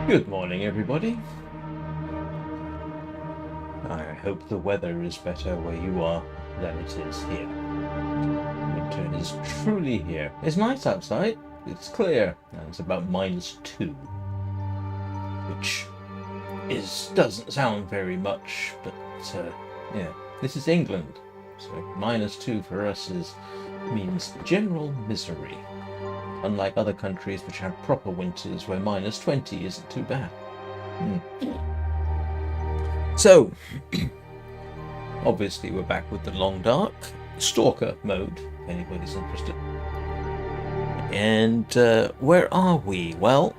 Good morning, everybody. I hope the weather is better where you are than it is here. Winter is truly here. It's nice outside. It's clear. And it's about -2, which doesn't sound very much, but yeah, this is England, so -2 for us means general misery. Unlike other countries which have proper winters where -20 isn't too bad. So, obviously we're back with the long dark stalker mode, if anybody's interested. And where are we? Well,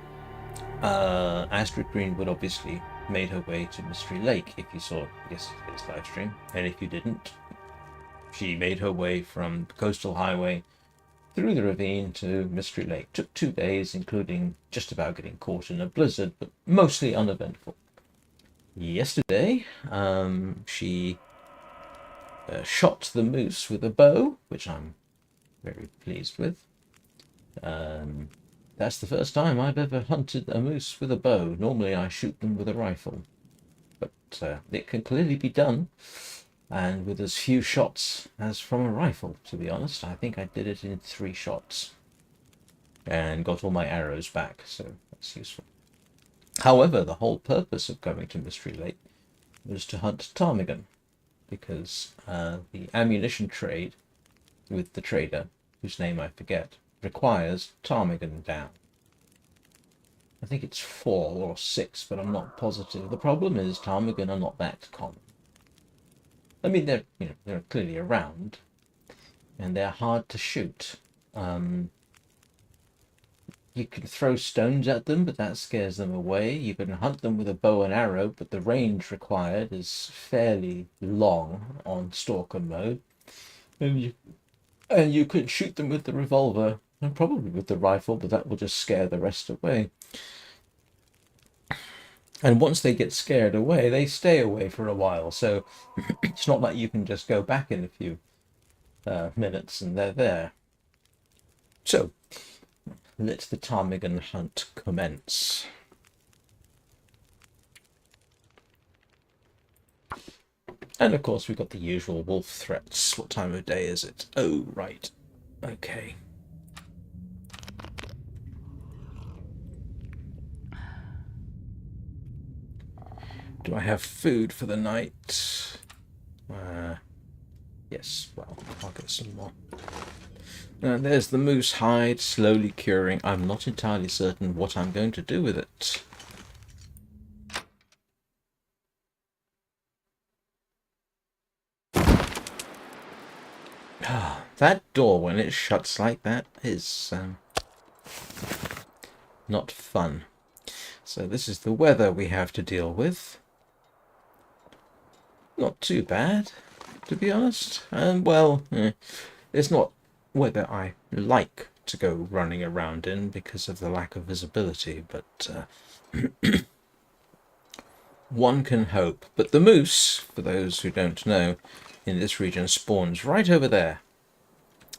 Astrid Greenwood obviously made her way to Mystery Lake, if you saw yesterday's live stream. And if you didn't, she made her way from the coastal highway through the ravine to Mystery Lake. Took 2 days, including just about getting caught in a blizzard, but mostly uneventful. Yesterday, she shot the moose with a bow, which I'm very pleased with. That's the first time I've ever hunted a moose with a bow. Normally I shoot them with a rifle, but it can clearly be done, and with as few shots as from a rifle, to be honest. I think I did it in 3 shots and got all my arrows back, so that's useful. However, the whole purpose of going to Mystery Lake was to hunt ptarmigan, because the ammunition trade with the trader, whose name I forget, requires ptarmigan down. I think it's 4 or 6, but I'm not positive. The problem is ptarmigan are not that common. I mean, they're clearly around, and they're hard to shoot. You can throw stones at them, but that scares them away. You can hunt them with a bow and arrow, but the range required is fairly long on stalker mode. And you can shoot them with the revolver, and probably with the rifle, but that will just scare the rest away. And once they get scared away, they stay away for a while. So it's not like you can just go back in a few minutes and they're there. So let the ptarmigan hunt commence. And of course we've got the usual wolf threats. What time of day is it? Oh, right. Okay. Do I have food for the night? Yes, well, I'll get some more. There's the moose hide, slowly curing. I'm not entirely certain what I'm going to do with it. That door, when it shuts like that, is not fun. So this is the weather we have to deal with. Not too bad, to be honest. Well, it's not weather I like to go running around in because of the lack of visibility, but one can hope. But the moose, for those who don't know, in this region spawns right over there,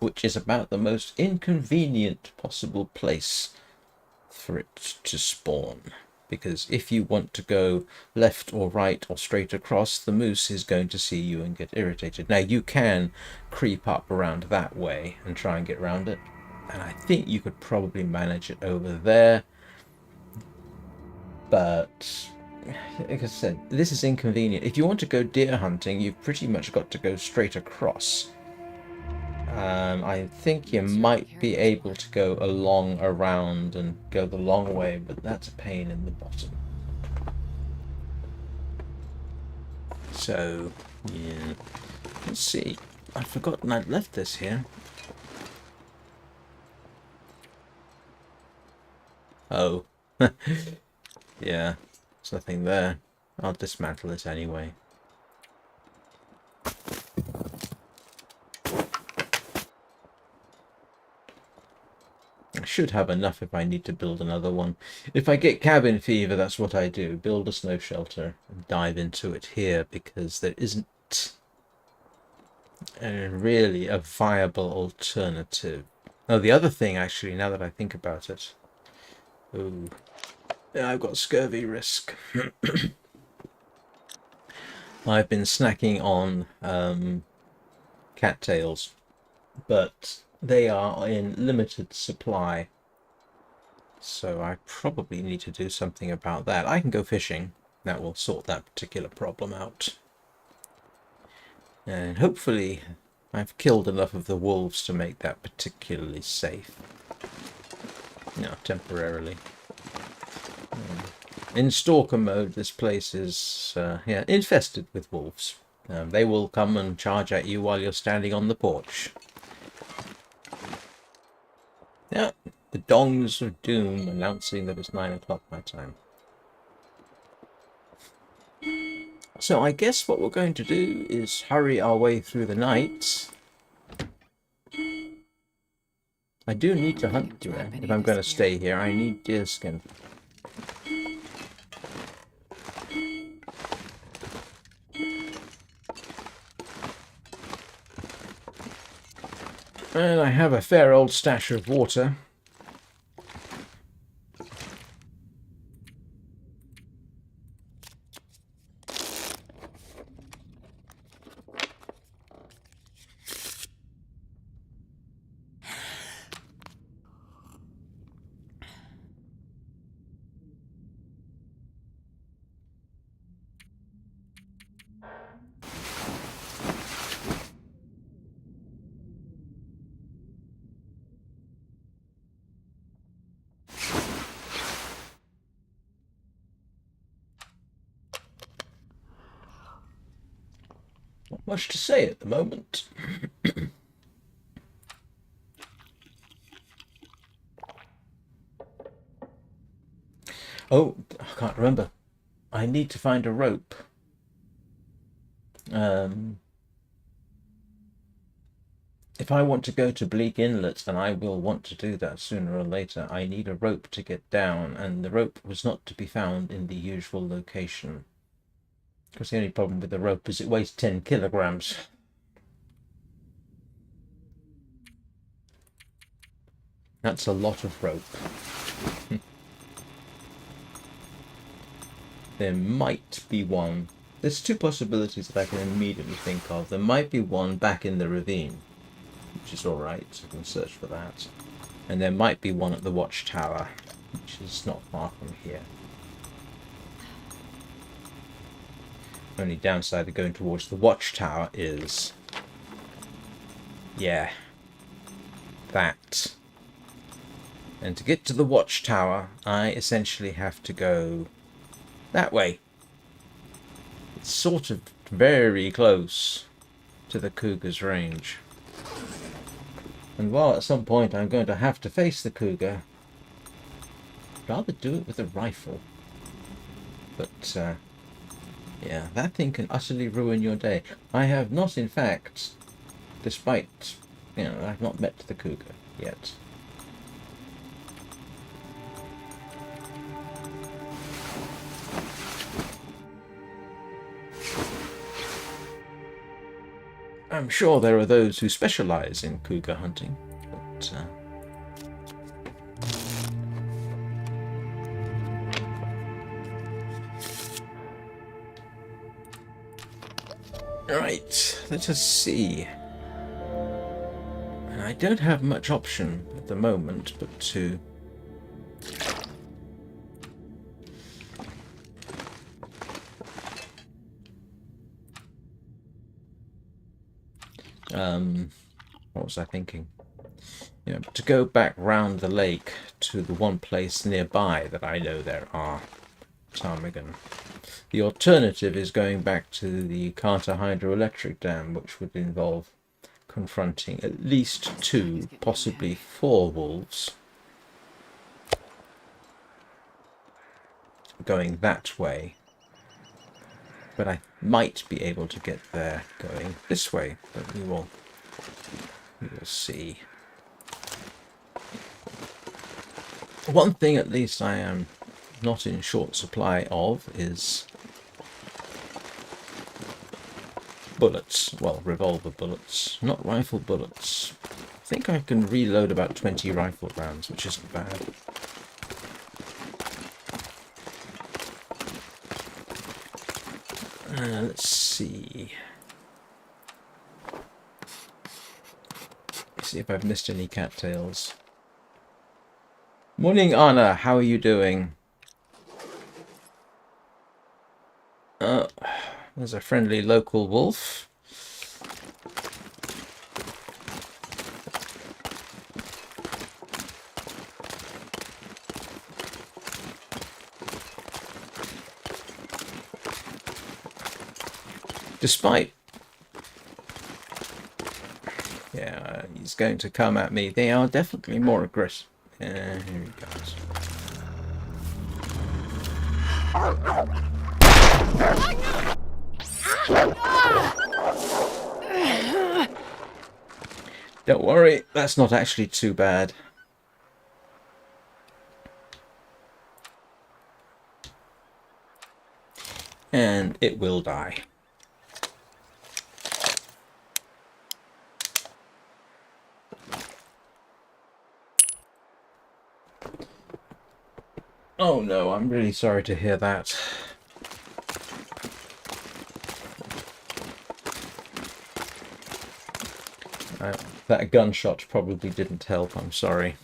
which is about the most inconvenient possible place for it to spawn. Because if you want to go left or right or straight across, the moose is going to see you and get irritated. Now, you can creep up around that way and try and get around it. And I think you could probably manage it over there. But, like I said, this is inconvenient. If you want to go deer hunting, you've pretty much got to go straight across. I think you might be able to go along, around, and go the long way, but that's a pain in the bottom. So, yeah. Let's see. I'd forgotten I'd left this here. Oh. Yeah. There's nothing there. I'll dismantle it anyway. I should have enough if I need to build another one. If I get cabin fever, that's what I do. Build a snow shelter and dive into it here, because there isn't really a viable alternative. Oh, the other thing, actually, now that I think about it. Ooh. Yeah, I've got scurvy risk. I've been snacking on cattails, but they are in limited supply. So I probably need to do something about that. I can go fishing. That will sort that particular problem out. And hopefully I've killed enough of the wolves to make that particularly safe. No, temporarily. In stalker mode, this place is yeah, infested with wolves. They will come and charge at you while you're standing on the porch. Yeah, the dongs of doom announcing that it's 9 o'clock my time. So I guess what we're going to do is hurry our way through the night. I do need to hunt deer. If I'm going to stay here, I need deerskin. And I have a fair old stash of water. Not much to say at the moment. Oh, I can't remember. I need to find a rope. If I want to go to Bleak Inlet, and I will want to do that sooner or later, I need a rope to get down, and the rope was not to be found in the usual location. Because the only problem with the rope is it weighs 10 kilograms. That's a lot of rope. There might be one. There's two possibilities that I can immediately think of. There might be one back in the ravine, which is alright. I can search for that. And there might be one at the watchtower, which is not far from here. Only downside of going towards the watchtower is, yeah, that. And to get to the watchtower, I essentially have to go that way. It's sort of very close to the cougar's range. And while at some point I'm going to have to face the cougar, I'd rather do it with a rifle. But, yeah, that thing can utterly ruin your day. I have not, in fact, despite, you know, I've not met the cougar yet. I'm sure there are those who specialize in cougar hunting, but right, let us see. And I don't have much option at the moment but to what was I thinking? You know, to go back round the lake to the one place nearby that I know there are ptarmigan. The alternative is going back to the Carter hydroelectric dam, which would involve confronting at least 2, possibly 4 wolves. Going that way. But I might be able to get there going this way, but we will see. One thing at least I am not in short supply of is bullets. Well, revolver bullets, not rifle bullets. I think I can reload about 20 rifle rounds, which isn't bad. Let's see. See if I've missed any cattails. Morning, Anna. How are you doing? There's a friendly local wolf. Despite... Yeah, he's going to come at me. They are definitely more aggressive. Here he goes. Don't worry, that's not actually too bad. And it will die. Oh no, I'm really sorry to hear that. That gunshot probably didn't help, I'm sorry.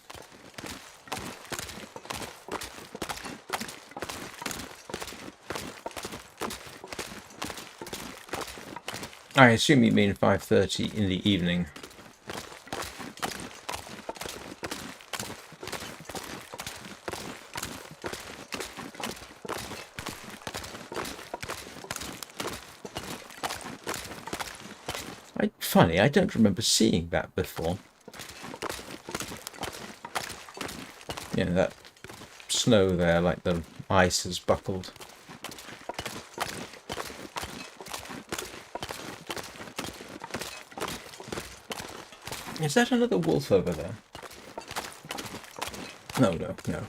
I assume you mean 5:30 in the evening. Funny, I don't remember seeing that before. Yeah, that snow there, like the ice has buckled. Is that another wolf over there? No.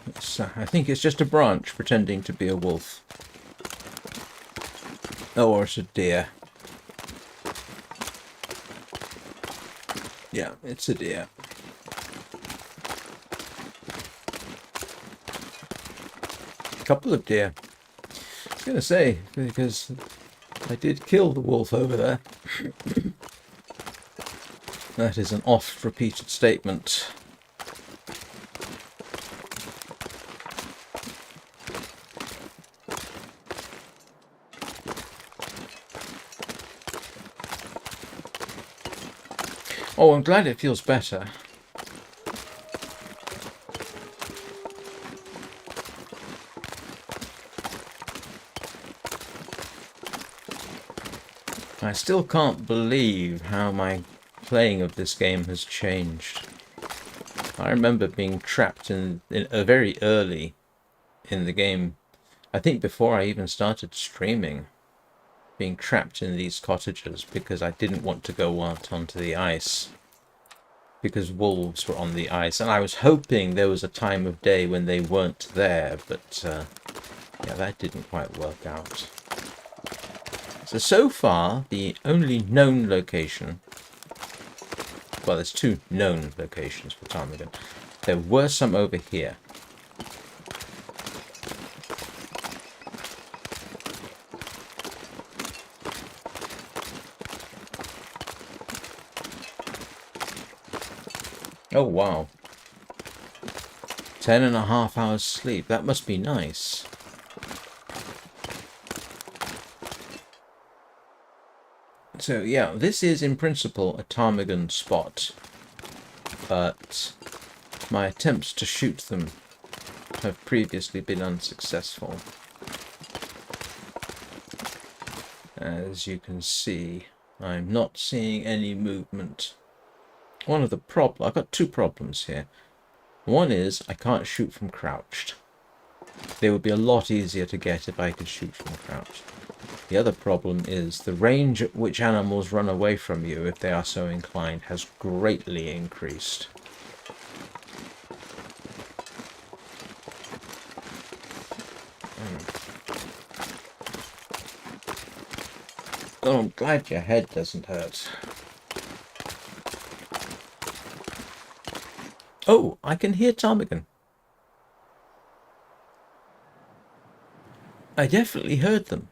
It's, I think it's just a branch pretending to be a wolf. Oh, or it's a deer. Yeah, it's a deer. Couple of deer. I was going to say, because I did kill the wolf over there. That is an oft-repeated statement. Oh, I'm glad it feels better. I still can't believe how my playing of this game has changed. I remember being trapped in very early in the game. I think before I even started streaming. Being trapped in these cottages because I didn't want to go out onto the ice because wolves were on the ice, and I was hoping there was a time of day when they weren't there, but yeah, that didn't quite work out. So far the only known location, well, there's two known locations for ptarmigan. There were some over here. Oh, wow. 10.5 hours sleep. That must be nice. So, yeah, this is in principle a ptarmigan spot. But my attempts to shoot them have previously been unsuccessful. As you can see, I'm not seeing any movement. One of the I've got two problems here. One is I can't shoot from crouched. They would be a lot easier to get if I could shoot from crouched. The other problem is the range at which animals run away from you, if they are so inclined, has greatly increased. Oh, I'm glad your head doesn't hurt. Oh, I can hear ptarmigan. I definitely heard them.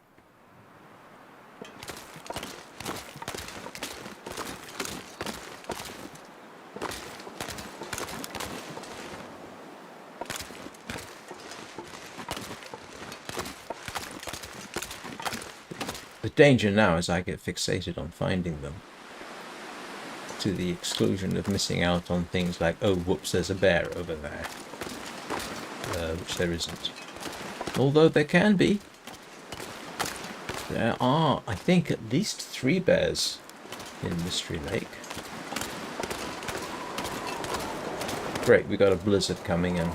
The danger now is I get fixated on finding them, to the exclusion of missing out on things like, oh whoops, there's a bear over there, which there isn't. Although there can be. There are, I think, at least 3 bears in Mystery Lake. Great, we got a blizzard coming in.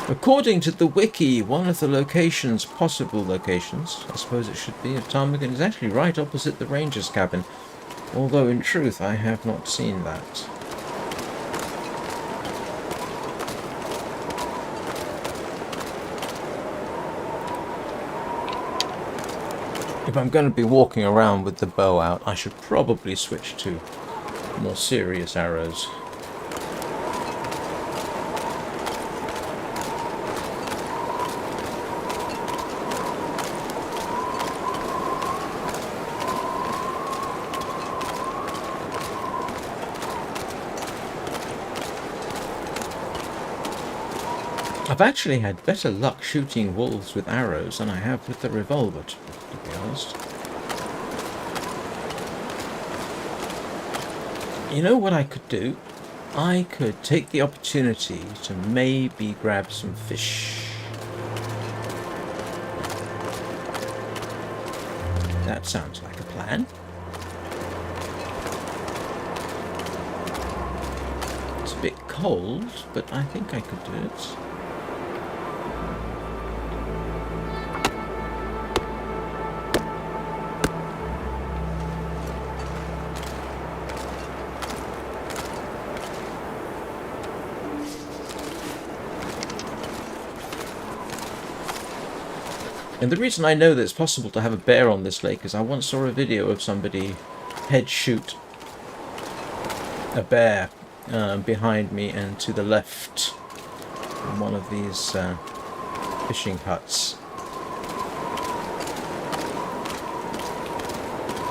According to the wiki, one of the locations, possible locations, I suppose it should be, of Ptarmigan is actually right opposite the ranger's cabin. Although in truth I have not seen that. If I'm going to be walking around with the bow out, I should probably switch to more serious arrows. I've actually had better luck shooting wolves with arrows than I have with the revolver, to be honest. You know what I could do? I could take the opportunity to maybe grab some fish. That sounds like a plan. It's a bit cold, but I think I could do it. And the reason I know that it's possible to have a bear on this lake is I once saw a video of somebody head shoot a bear behind me and to the left in one of these fishing huts.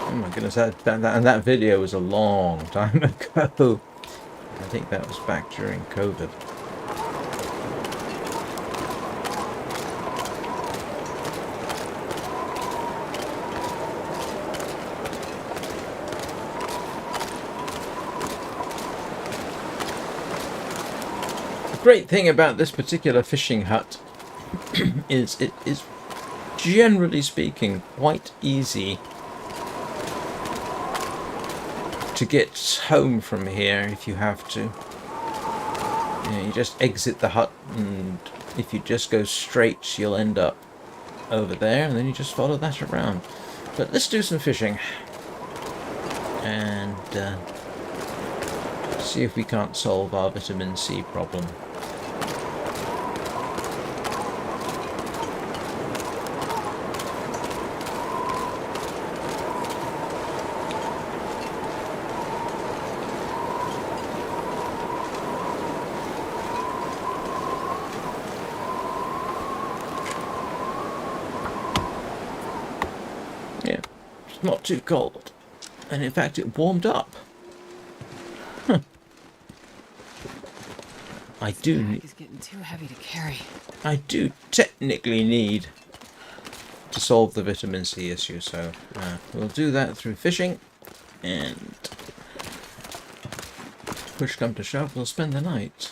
Oh my goodness, that video was a long time ago. I think that was back during COVID. Great thing about this particular fishing hut is it is, generally speaking, quite easy to get home from here if you have to. You just exit the hut, and if you just go straight you'll end up over there, and then you just follow that around. But let's do some fishing and see if we can't solve our vitamin C problem. Yeah, it's not too cold, and in fact it warmed up. Huh. I do. It's getting too heavy to carry. I do technically need to solve the vitamin C issue, so we'll do that through fishing, and push come to shove, we'll spend the night.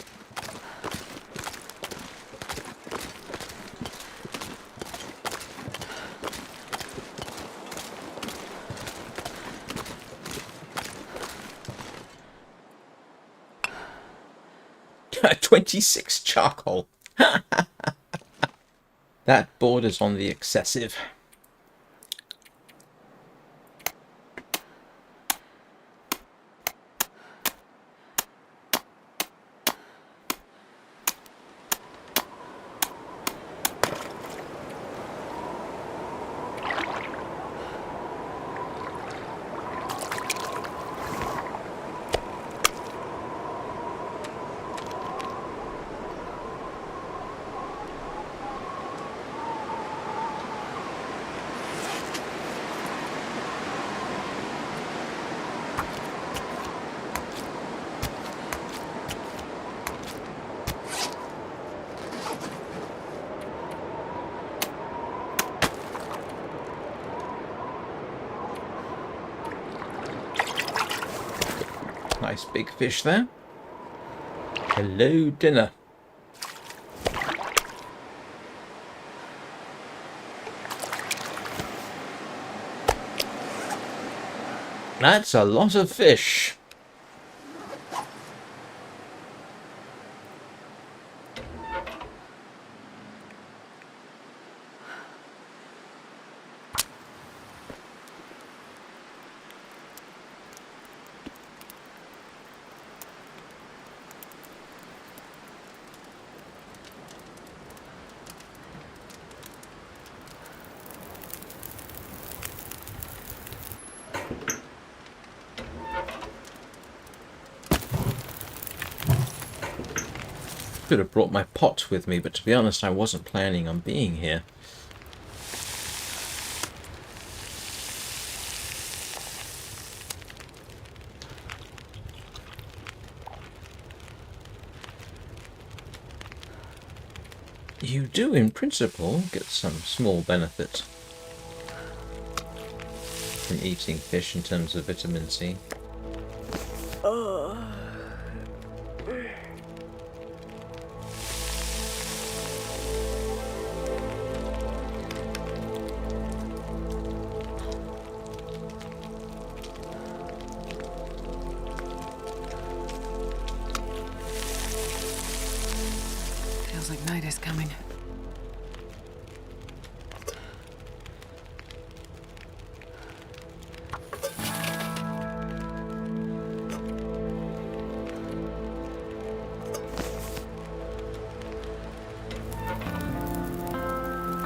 At 26 charcoal. That borders on the excessive. Nice big fish there. Hello, dinner. That's a lot of fish. Could have brought my pot with me, but to be honest, I wasn't planning on being here. You do, in principle, get some small benefit from eating fish in terms of vitamin C. Feels like night is coming.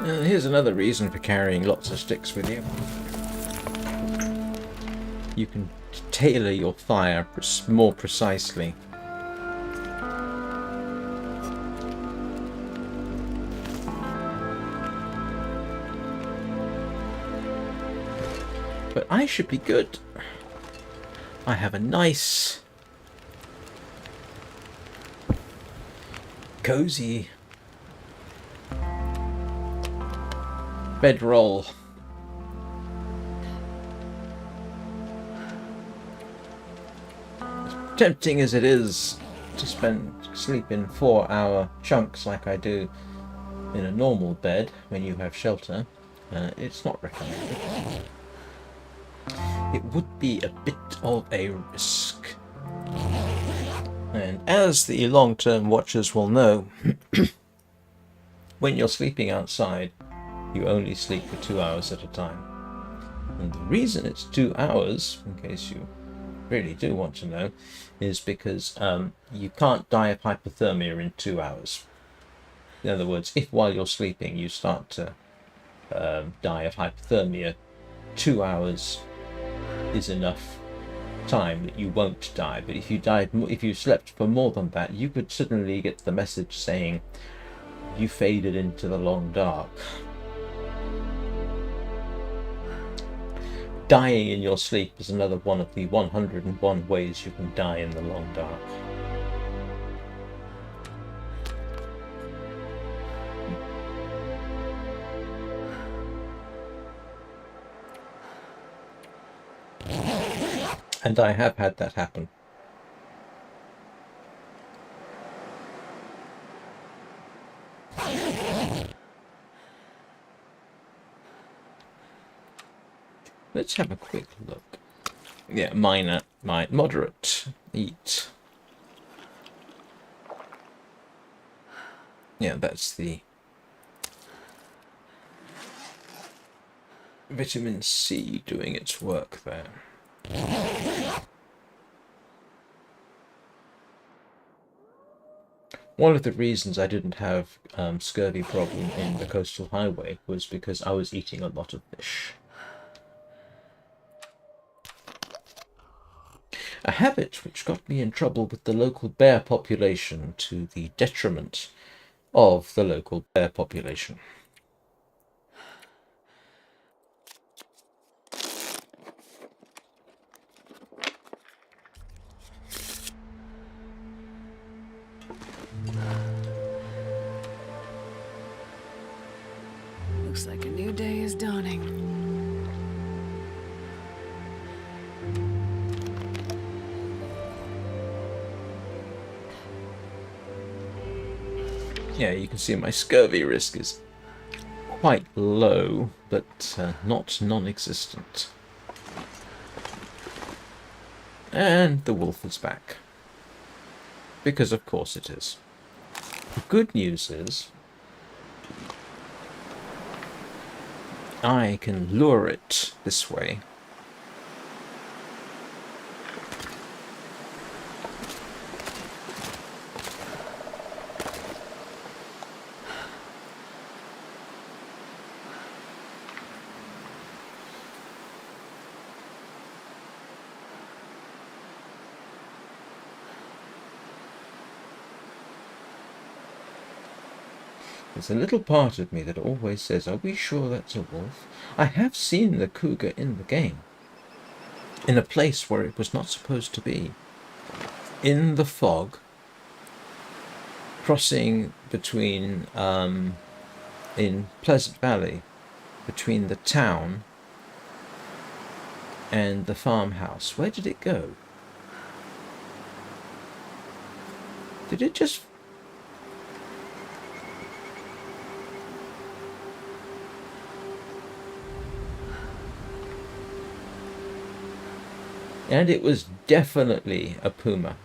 Here's another reason for carrying lots of sticks with you. You can tailor your fire more precisely. But I should be good. I have a nice, cozy bedroll. As tempting as it is to sleep in 4-hour chunks like I do in a normal bed when you have shelter, it's not recommended. It would be a bit of a risk. And as the long-term watchers will know, when you're sleeping outside, you only sleep for 2 hours at a time. And the reason it's 2 hours, in case you really do want to know, is because you can't die of hypothermia in 2 hours. In other words, if while you're sleeping you start to die of hypothermia, 2 hours is enough time that you won't die. But if you slept for more than that, you could suddenly get the message saying you faded into the long dark. Dying in your sleep is another one of the 101 ways you can die in the long dark. And I have had that happen. Let's have a quick look. Yeah, moderate eat. Yeah, that's the vitamin C doing its work there. One of the reasons I didn't have scurvy problem in the coastal highway was because I was eating a lot of fish. A habit which got me in trouble with the local bear population to the detriment of the local bear population. Looks like a new day is dawning. I Yeah, you can see my scurvy risk is quite low, but not non-existent. And the wolf is back. Because of course it is. The good news is I can lure it this way. There's a little part of me that always says, are we sure that's a wolf? I have seen the cougar in the game. In a place where it was not supposed to be. In the fog. Crossing between, in Pleasant Valley, between the town and the farmhouse. Where did it go? Did it just... And it was definitely a puma.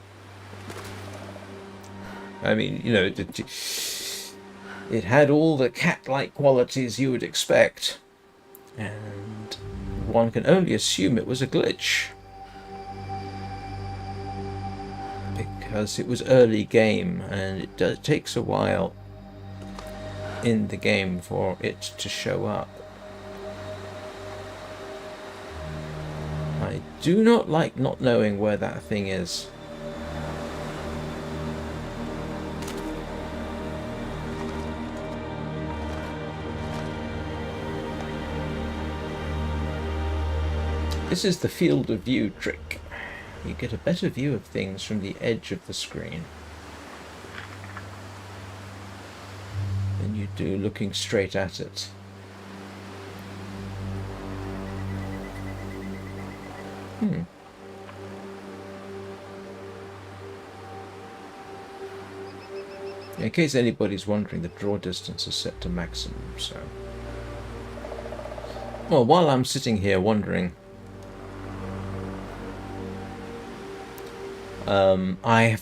I mean, you know, it had all the cat-like qualities you would expect. And one can only assume it was a glitch. Because it was early game, and it takes a while in the game for it to show up. I do not like not knowing where that thing is. This is the field of view trick. You get a better view of things from the edge of the screen than you do looking straight at it. In case anybody's wondering, the draw distance is set to maximum, so... Well, while I'm sitting here wondering... I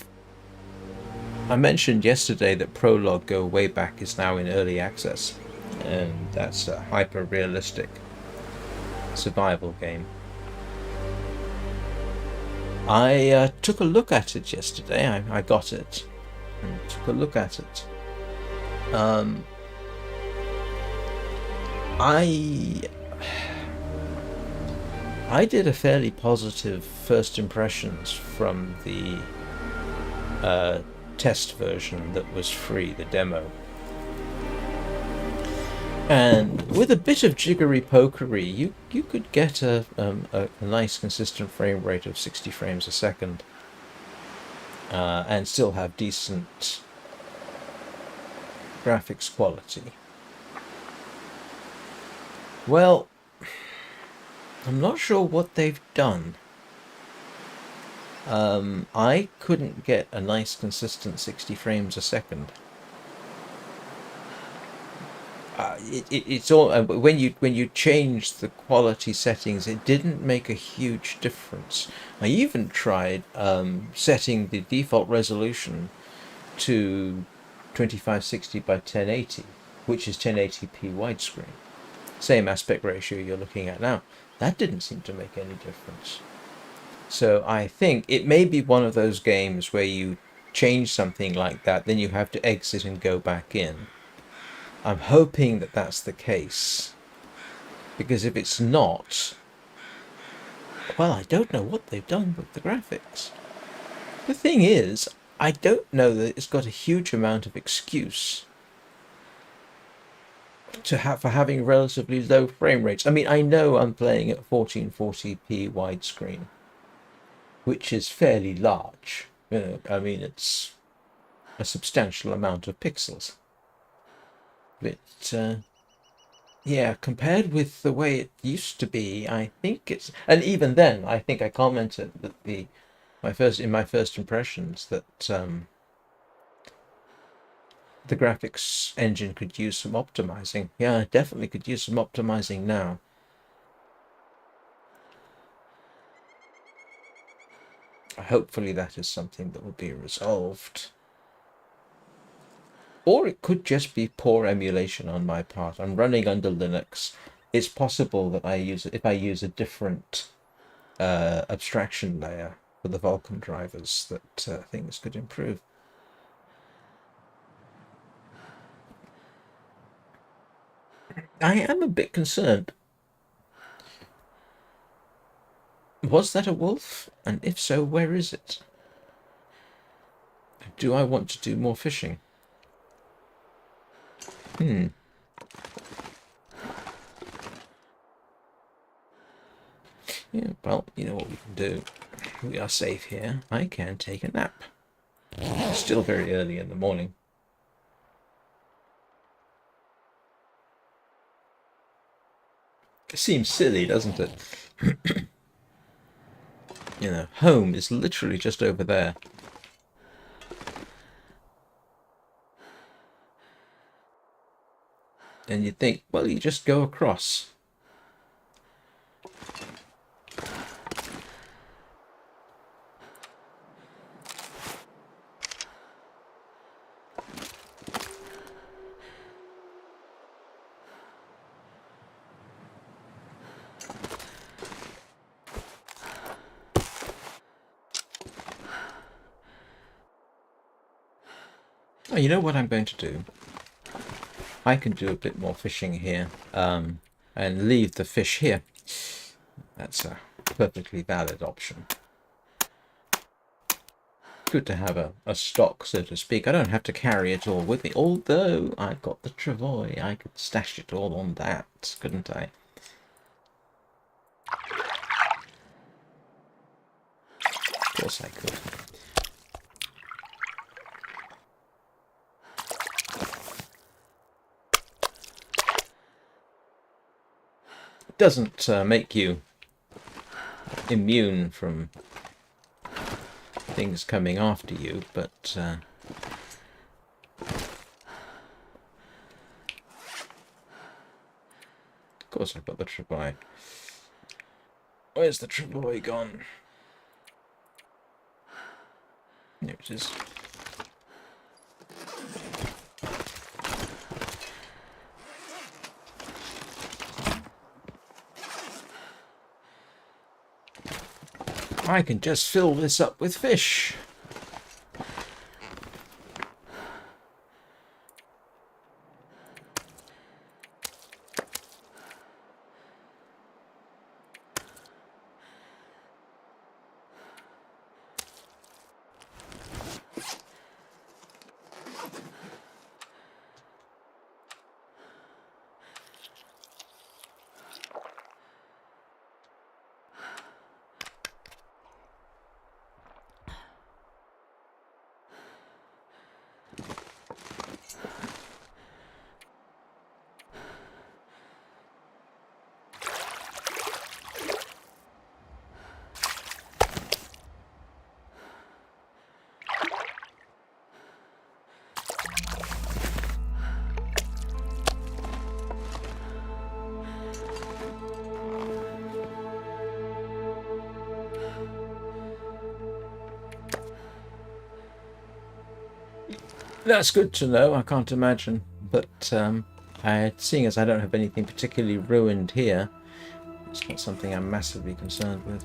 mentioned yesterday that Prologue Go Way Back is now in early access, and that's a hyper-realistic survival game. I took a look at it yesterday. I got it and took a look at it. I did a fairly positive first impressions from the test version that was free, the demo. And with a bit of jiggery-pokery, you could get a nice consistent frame rate of 60 frames a second and still have decent graphics quality. Well, I'm not sure what they've done. I couldn't get a nice consistent 60 frames a second. It's all when you change the quality settings, it didn't make a huge difference. I even tried setting the default resolution to 2560 by 1080, which is 1080p widescreen. Same aspect ratio you're looking at now. That didn't seem to make any difference. So I think it may be one of those games where you change something like that, then you have to exit and go back in. I'm hoping that that's the case, because if it's not, well, I don't know what they've done with the graphics. The thing is, I don't know that it's got a huge amount of excuse for having relatively low frame rates. I mean, I know I'm playing at 1440p widescreen, which is fairly large. You know, I mean, it's a substantial amount of pixels. But, yeah, compared with the way it used to be, I think it's... And even then, I think I commented that in my first impressions that the graphics engine could use some optimizing. Yeah, definitely could use some optimizing now. Hopefully that is something that will be resolved. Or it could just be poor emulation on my part. I'm running under Linux. It's possible that if I use a different abstraction layer for the Vulkan drivers, that things could improve. I am a bit concerned. Was that a wolf? And if so, where is it? Do I want to do more fishing? Yeah, well, you know what we can do. We are safe here. I can take a nap. It's still very early in the morning. It seems silly, doesn't it? You know, home is literally just over there. And you'd think, well, you just go across. Oh, you know what I'm going to do? I can do a bit more fishing here, and leave the fish here. That's a perfectly valid option. Good to have a stock, so to speak. I don't have to carry it all with me, although I've got the travois. I could stash it all on that, couldn't I? Of course I could. It doesn't make you immune from things coming after you, but of course I've got the travois. Where's the travois gone? Here it is. I can just fill this up with fish. That's good to know. I can't imagine, but seeing as I don't have anything particularly ruined here, it's not something I'm massively concerned with.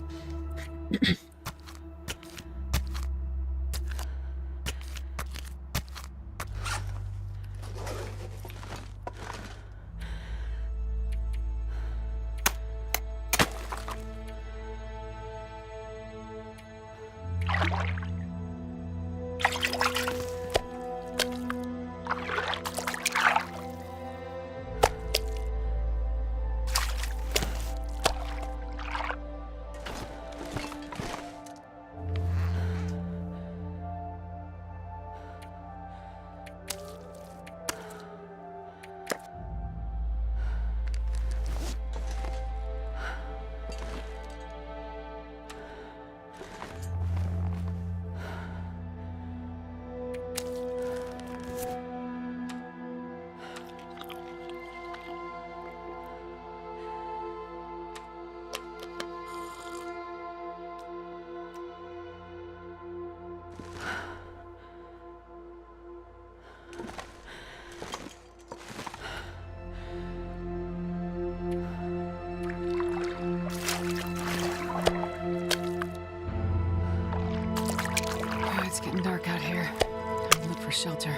shelter.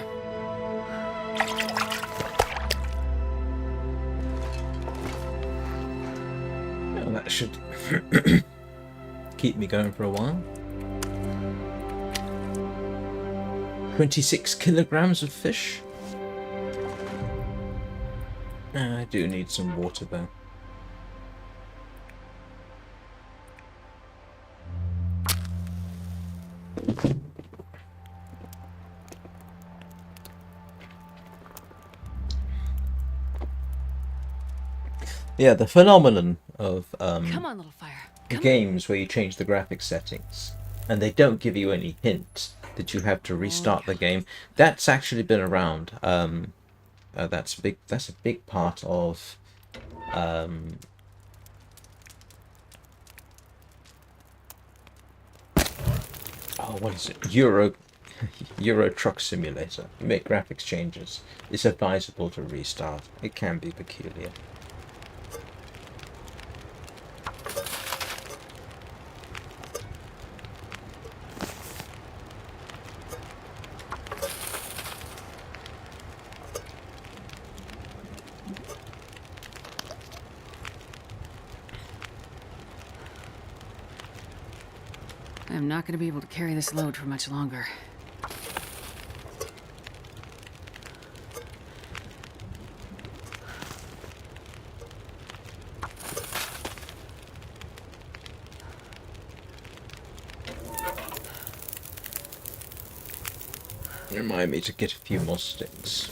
Well, that should keep me going for a while. 26 kilograms of fish. I do need some water though. Yeah, the phenomenon of Come on, little fire. Come games where you change the graphics settings and they don't give you any hint that you have to restart the game. That's actually been around. That's big. That's a big part of oh, what is it? Euro Truck Simulator. You make graphics changes. It's advisable to restart. It can be peculiar. I'm not going to be able to carry this load for much longer. Remind me to get a few more sticks.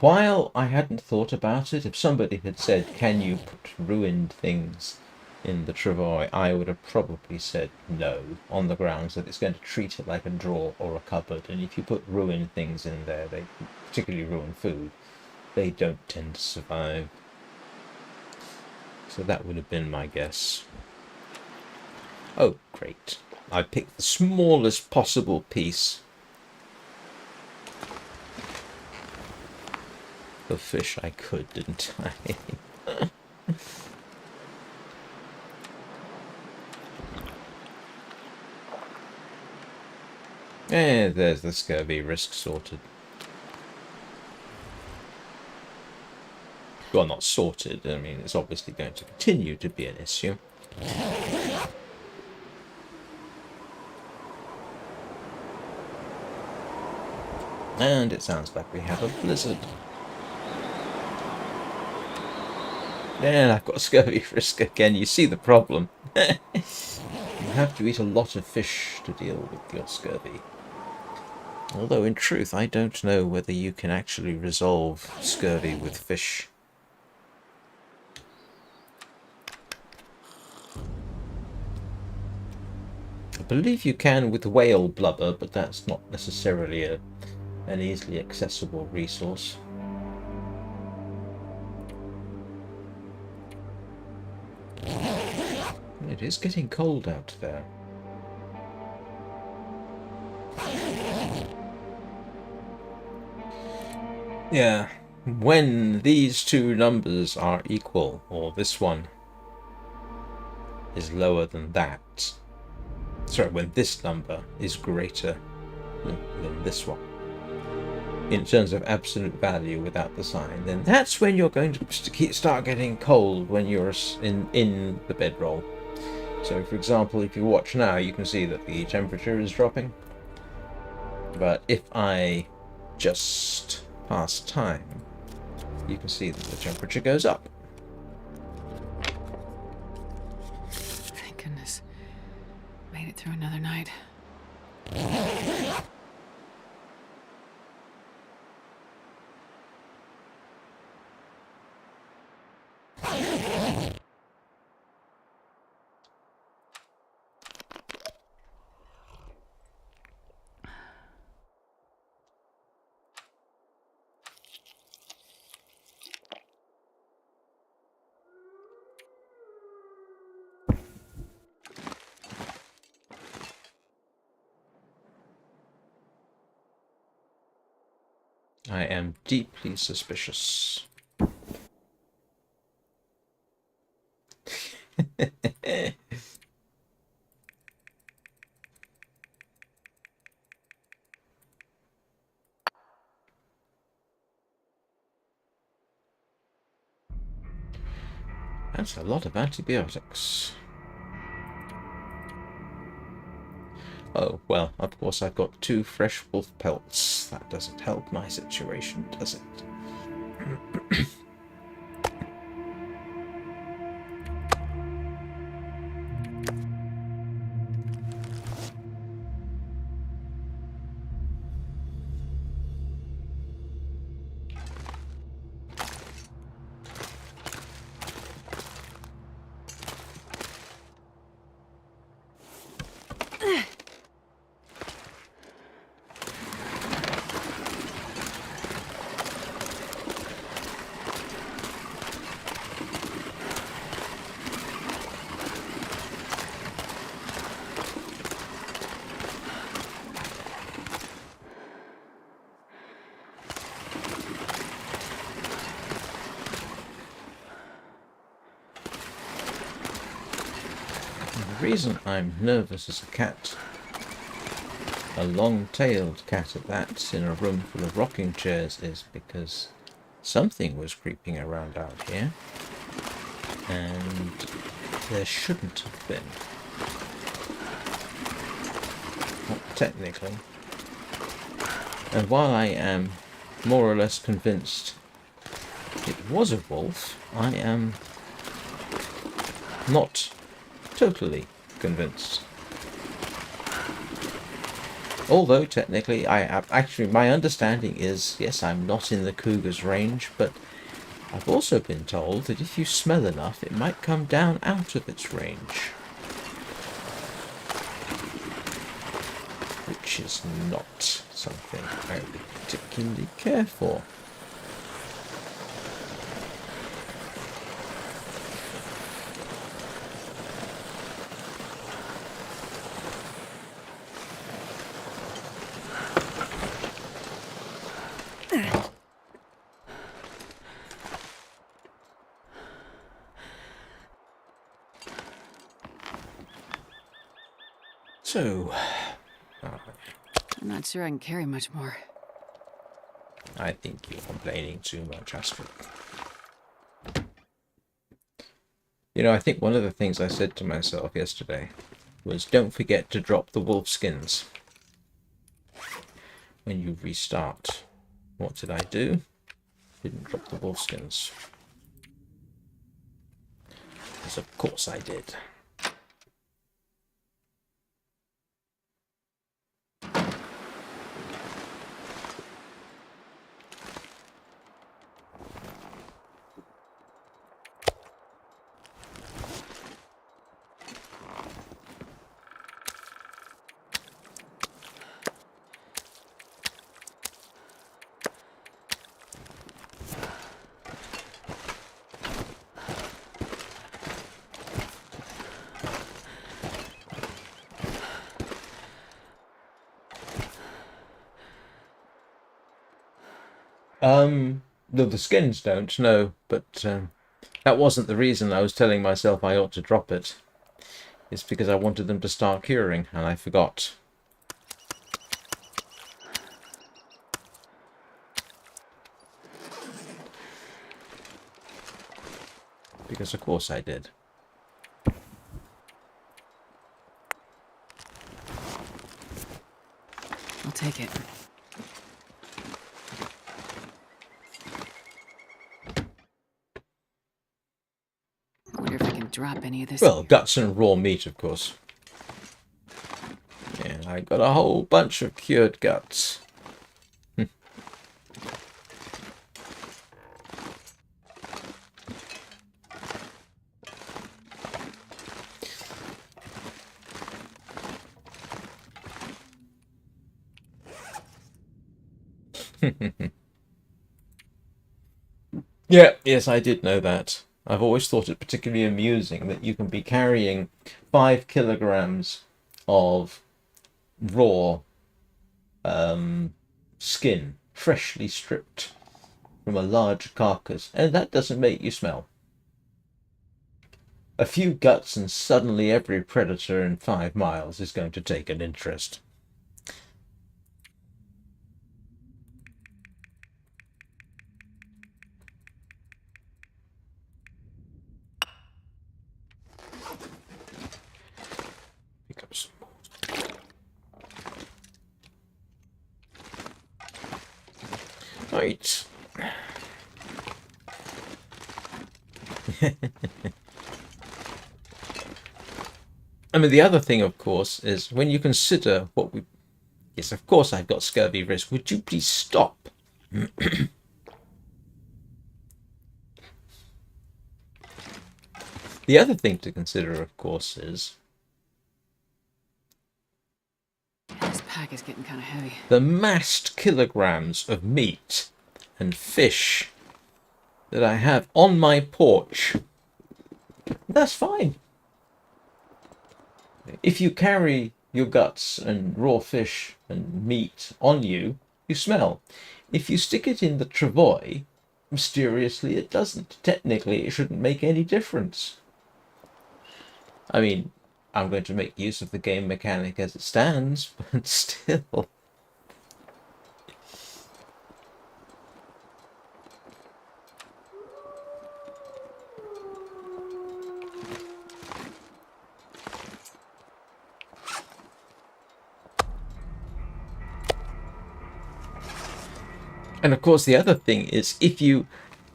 While I hadn't thought about it, if somebody had said, "Can you put ruined things in the travois?" I would have probably said no, on the grounds that it's going to treat it like a drawer or a cupboard, and if you put ruined things in there, they particularly ruin food, they don't tend to survive. So that would have been my guess. Oh, great. I picked the smallest possible piece of fish I could, didn't I? There's the scurvy risk sorted. Well, not sorted, I mean, it's obviously going to continue to be an issue. And it sounds like we have a blizzard. And I've got a scurvy risk again. You see the problem. You have to eat a lot of fish to deal with your scurvy. Although, in truth, I don't know whether you can actually resolve scurvy with fish. I believe you can with whale blubber, but that's not necessarily an easily accessible resource. It is getting cold out there. Yeah, when these two numbers are equal, or this one is lower than that, sorry, when this number is greater than this one, in terms of absolute value without the sign, then that's when you're going to start getting cold when you're in the bedroll. So, for example, if you watch now, you can see that the temperature is dropping. But if I just pass time, you can see that the temperature goes up. Thank goodness. Made it through another night. I am deeply suspicious. That's a lot of antibiotics. Oh, well, of course I've got 2 fresh wolf pelts. That doesn't help my situation, does it? The reason I'm nervous as a cat, a long-tailed cat at that, in a room full of rocking chairs, is because something was creeping around out here, and there shouldn't have been. Not technically. And while I am more or less convinced it was a wolf, I am not totally convinced. Although technically, my understanding is, yes, I'm not in the cougar's range, but I've also been told that if you smell enough, it might come down out of its range. Which is not something I would particularly care for. So, I'm not sure I can carry much more. I think you're complaining too much, Astrid. You know, I think one of the things I said to myself yesterday was don't forget to drop the wolf skins when you restart. What did I do? Didn't drop the wolf skins. Because of course I did. No, the skins don't, no, but that wasn't the reason I was telling myself I ought to drop it. It's because I wanted them to start curing, and I forgot. Because of course I did. I'll take it. I wonder if I can drop any of this. Well, guts and raw meat, of course. Yeah, I got a whole bunch of cured guts. Yeah, yes, I did know that. I've always thought it particularly amusing that you can be carrying 5 kilograms of raw skin freshly stripped from a large carcass, and that doesn't make you smell. A few guts and suddenly every predator in 5 miles is going to take an interest. Pick up some more. Right. I mean, the other thing, of course, is when you consider what we... Yes, of course I've got scurvy risk. Would you please stop? The other thing to consider, of course, is... This pack is getting kind of heavy. the massed kilograms of meat and fish that I have on my porch. That's fine. If you carry your guts and raw fish and meat on you, you smell. If you stick it in the travois, mysteriously it doesn't. Technically, it shouldn't make any difference. I mean, I'm going to make use of the game mechanic as it stands, but still. And of course, the other thing is, if you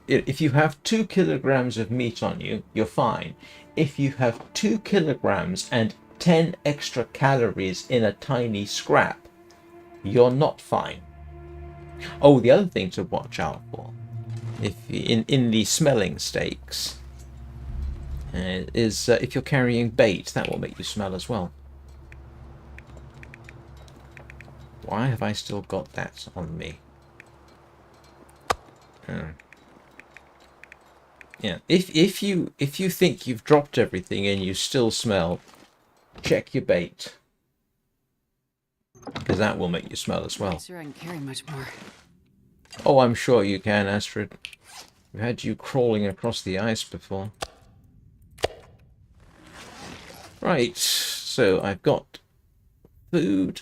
have 2 kilograms of meat on you, you're fine. If you have 2 kilograms and 10 extra calories in a tiny scrap, you're not fine. Oh, the other thing to watch out for, if in the smelling stakes, is if you're carrying bait, that will make you smell as well. Why have I still got that on me? Yeah, if you think you've dropped everything and you still smell, check your bait, because that will make you smell as well. I'm sure I can carry much more. Oh, I'm sure you can, Astrid. We've had you crawling across the ice before. Right, so I've got food.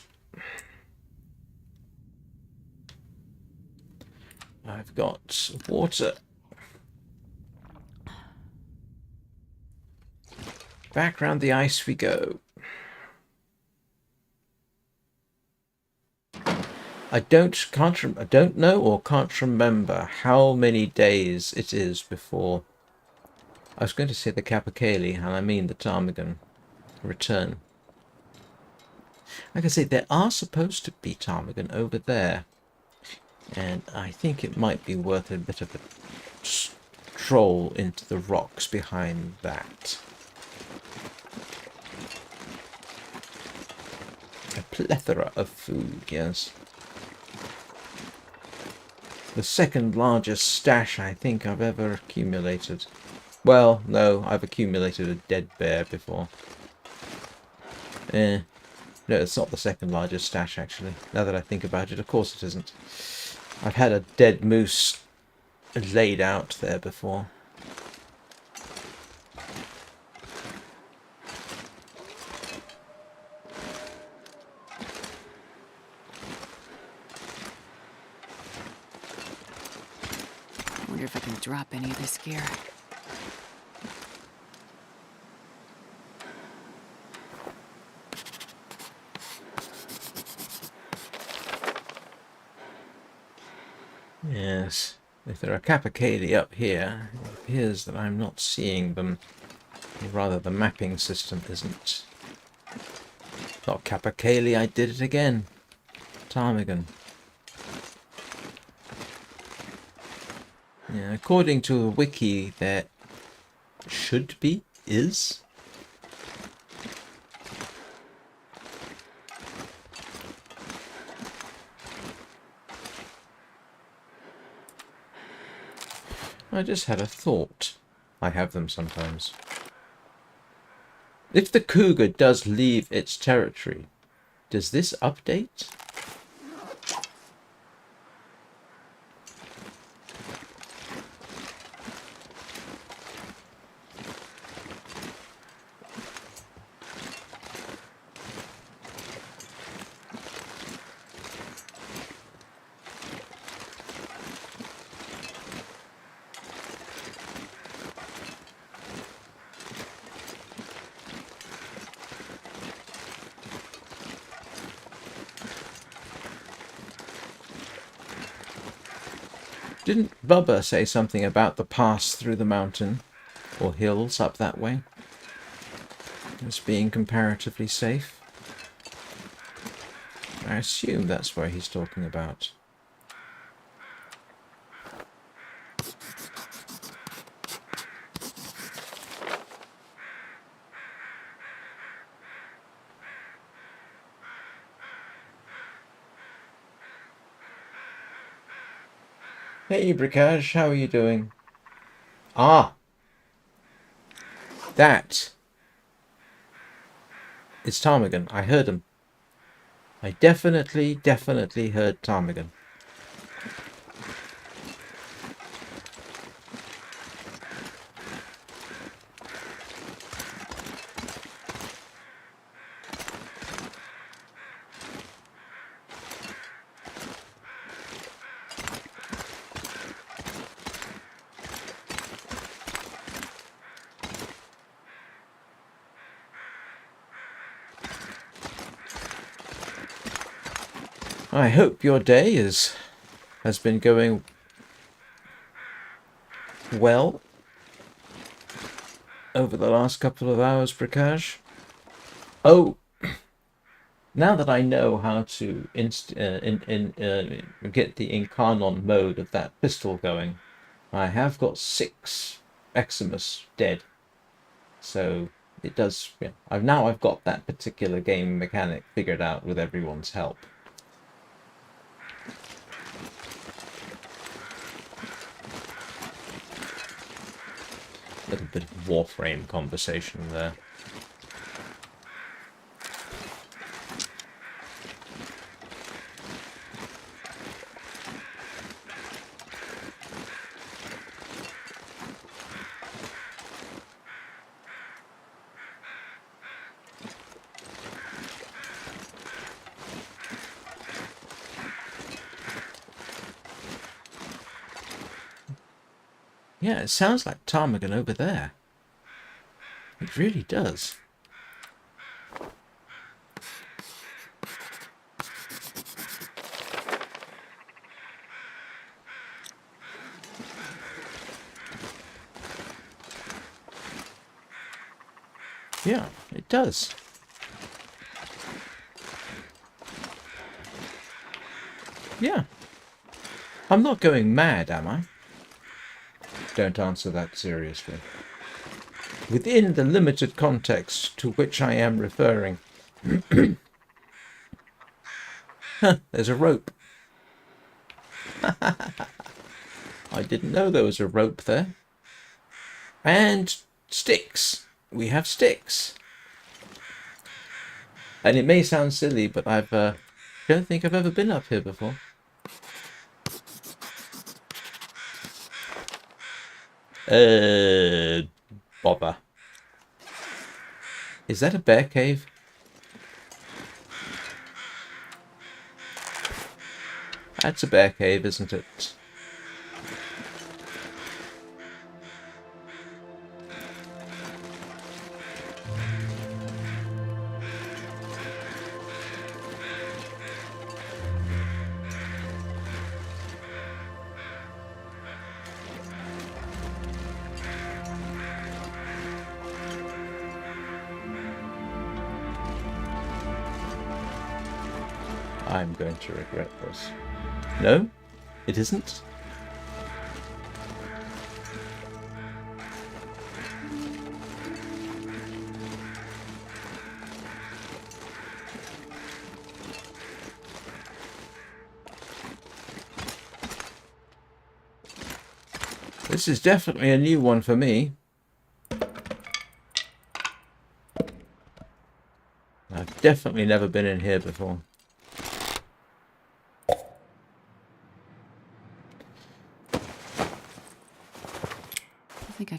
I've got water. Back round the ice we go. I don't know or can't remember how many days it is before. I was going to say the Capercaillie, and I mean the Ptarmigan return. Like I say, there are supposed to be Ptarmigan over there. And I think it might be worth a bit of a stroll into the rocks behind that. A plethora of food, yes. The second largest stash I think I've ever accumulated. Well, no, I've accumulated a dead bear before. No, it's not the second largest stash, actually. Now that I think about it, of course it isn't. I've had a dead moose laid out there before. I wonder if I can drop any of this gear. Yes, if there are Capercaillie up here, it appears that I'm not seeing them. Or rather, the mapping system isn't. Not Capercaillie, I did it again. Ptarmigan. Yeah, according to the wiki, there should be, is. I just had a thought. I have them sometimes. If the cougar does leave its territory, does this update? Didn't Bubba say something about the pass through the mountain or hills up that way as being comparatively safe? I assume that's where he's talking about. Hey, Bricage, how are you doing? Ah! That is Ptarmigan. I heard him. I definitely heard Ptarmigan. I hope your day has been going well over the last couple of hours, Prakash. Oh, now that I know how to get the Incarnon mode of that pistol going, I have got 6 Eximus dead. So it does. Yeah, I've got that particular game mechanic figured out with everyone's help. A little bit of Warframe conversation there. Yeah, it sounds like Ptarmigan over there. It really does. Yeah, it does. Yeah. I'm not going mad, am I? Don't answer that seriously. Within the limited context to which I am referring. There's a rope. I didn't know there was a rope there. And sticks. We have sticks. And it may sound silly, but I don't think I've ever been up here before. Bother. Is that a bear cave? That's a bear cave, isn't it? I'm going to regret this. No, it isn't. This is definitely a new one for me. I've definitely never been in here before.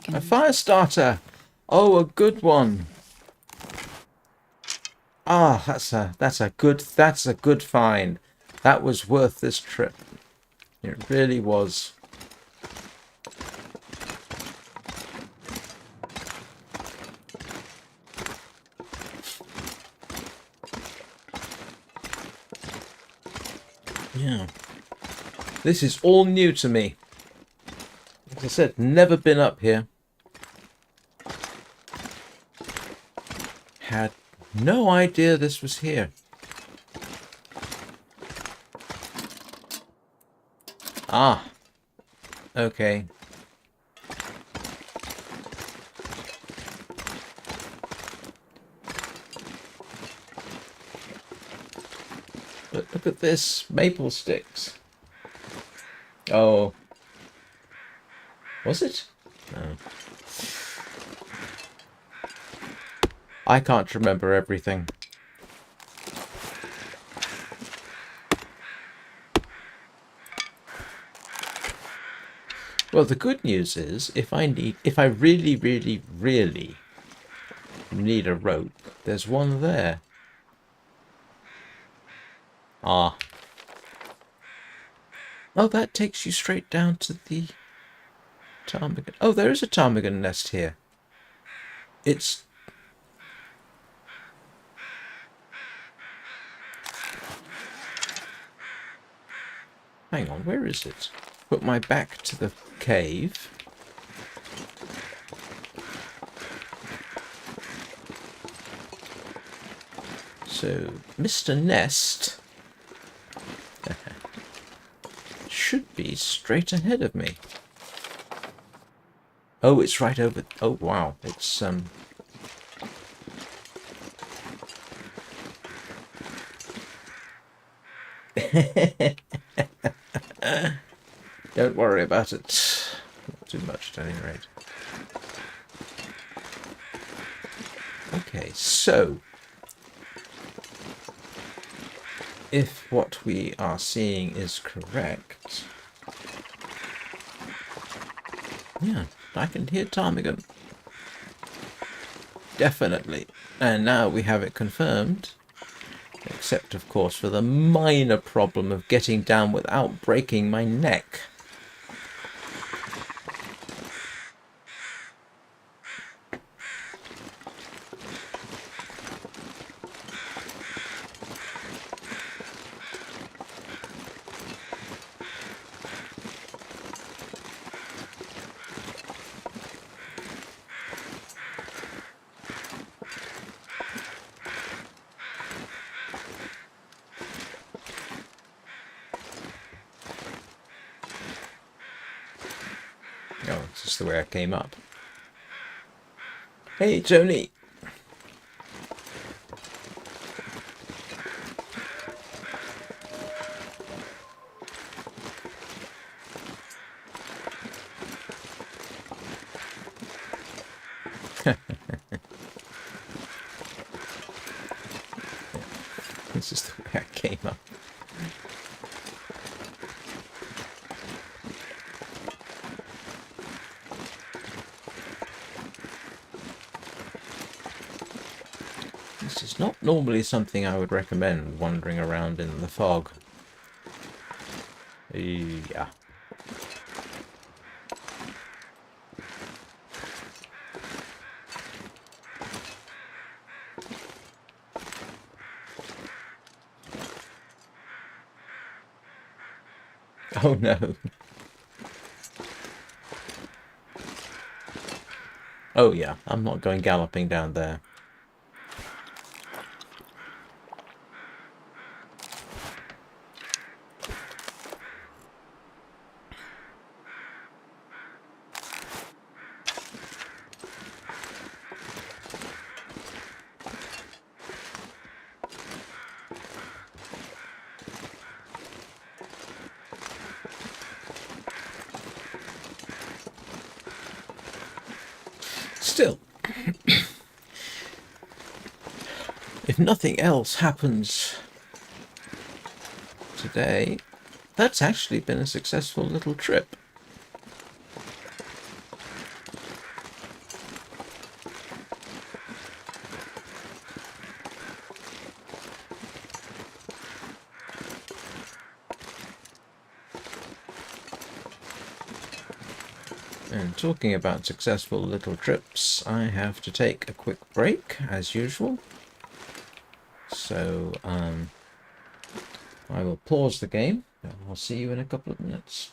A fire starter. Oh, a good one. Ah, that's a good find. That was worth this trip. It really was. Yeah. This is all new to me. As I said, never been up here. Had no idea this was here. Ah. Okay. But look at this. Maple sticks. Oh. Was it? No. I can't remember everything. Well, the good news is, if I really, really, really need a rope, there's one there. Ah. Oh, that takes you straight down to the ptarmigan. Oh, there is a ptarmigan nest here. It's... Hang on, where is it? Put my back to the cave. So, Mr. Nest should be straight ahead of me. Oh, it's right over... Oh, wow. It's, Don't worry about it. Not too much at any rate. Okay, so... if what we are seeing is correct... Yeah, I can hear ptarmigan. Definitely. And now we have it confirmed. Except, of course, for the minor problem of getting down without breaking my neck. Oh, it's just the way I came up. Hey, Tony! This is the way I came up. This is not normally something I would recommend, wandering around in the fog. Yeah. Oh no. Oh yeah, I'm not going galloping down there. Still, if nothing else happens today, that's actually been a successful little trip. And talking about successful little trips, I have to take a quick break, as usual. So, I will pause the game, and I'll see you in a couple of minutes.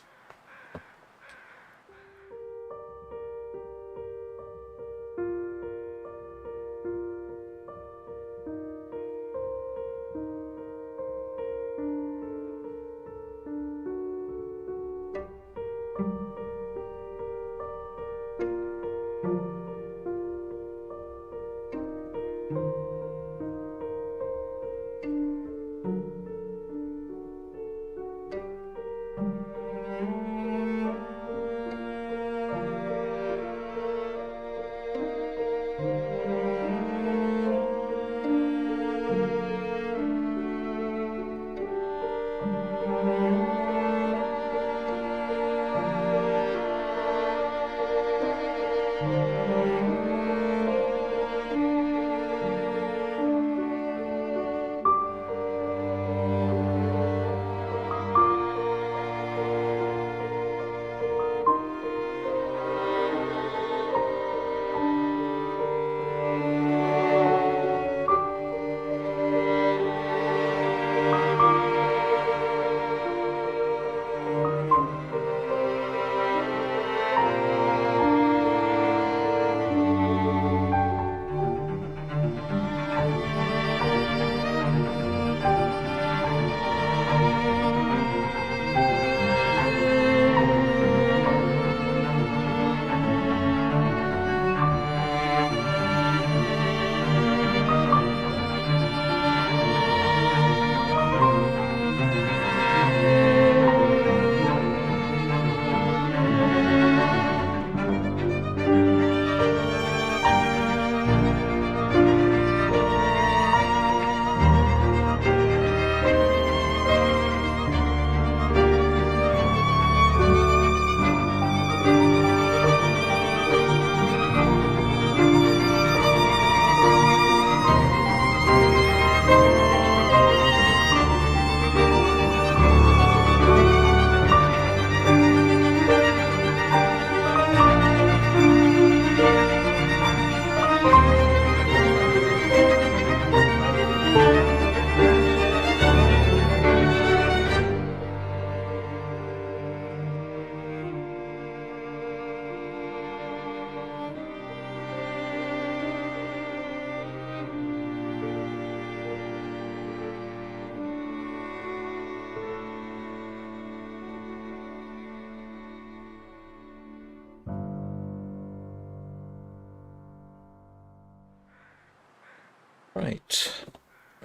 Right.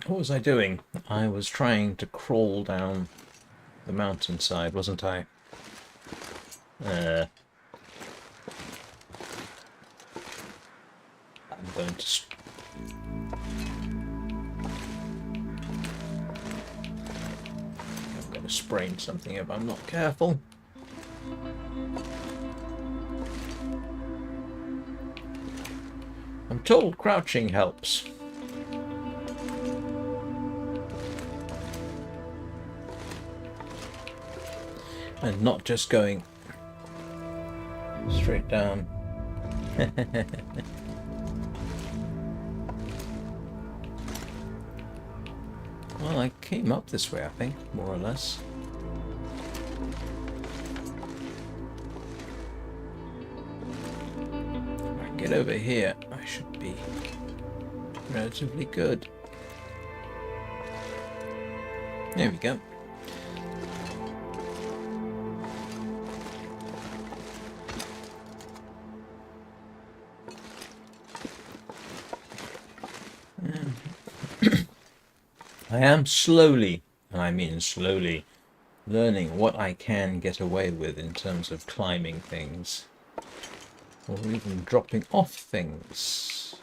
What was I doing? I was trying to crawl down the mountainside, wasn't I? I'm going to... I'm going to sprain something if I'm not careful. I'm told crouching helps. And not just going straight down. Well, I came up this way, I think, more or less. If I can get over here, I should be relatively good. There we go. I am slowly, and I mean slowly, learning what I can get away with in terms of climbing things, or even dropping off things.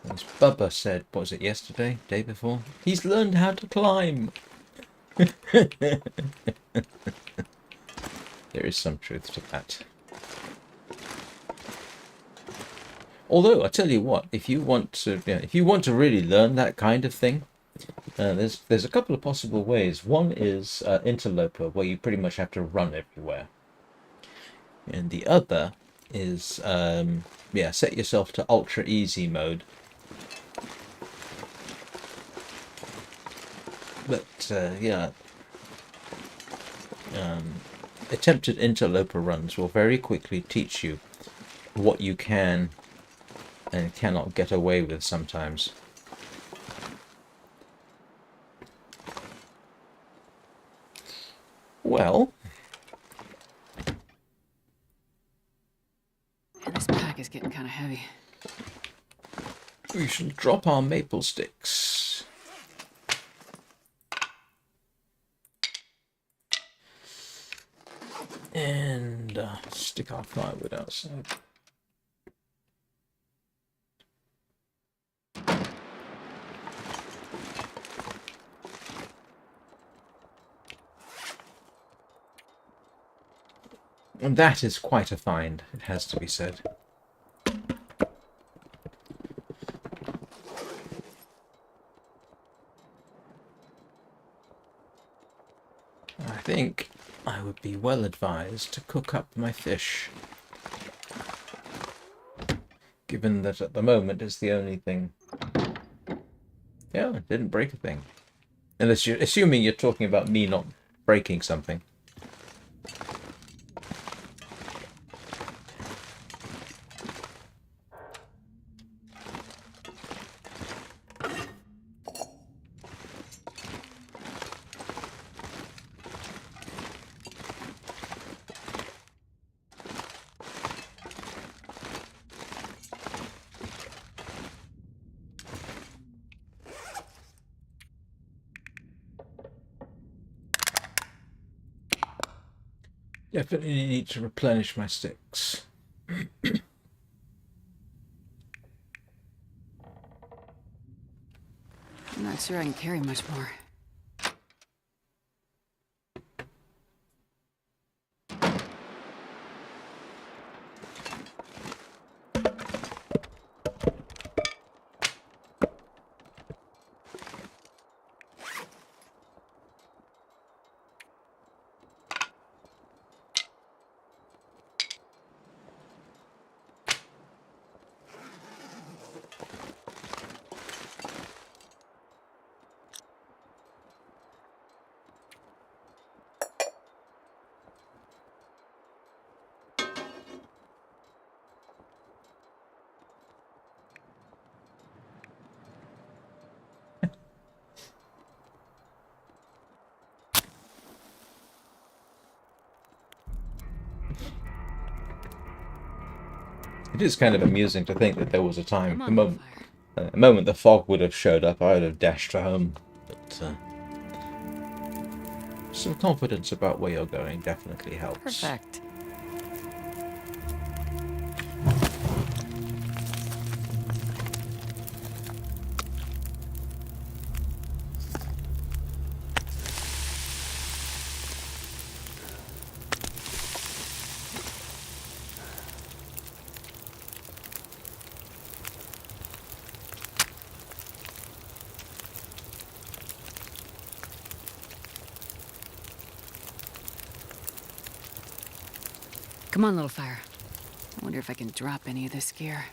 As Bubba said, what was it, yesterday, day before? He's learned how to climb! There is some truth to that. Although I tell you what, if you want to really learn that kind of thing, there's a couple of possible ways. One is interloper, where you pretty much have to run everywhere, and the other is set yourself to ultra easy mode. But attempted interloper runs will very quickly teach you what you can and cannot get away with sometimes. Well, This pack is getting kind of heavy. we shall drop our maple sticks. And stick our firewood outside. And that is quite a find, it has to be said. I think I would be well advised to cook up my fish, given that at the moment it's the only thing. Yeah, it didn't break a thing. Unless you're assuming you're talking about me not breaking something. Definitely need to replenish my sticks. I'm not sure I can carry much more. It is kind of amusing to think that there was a time, Come on, little fire. the moment the fog would have showed up, I would have dashed home. But some confidence about where you're going definitely helps. Perfect. Come on, little fire. I wonder if I can drop any of this gear.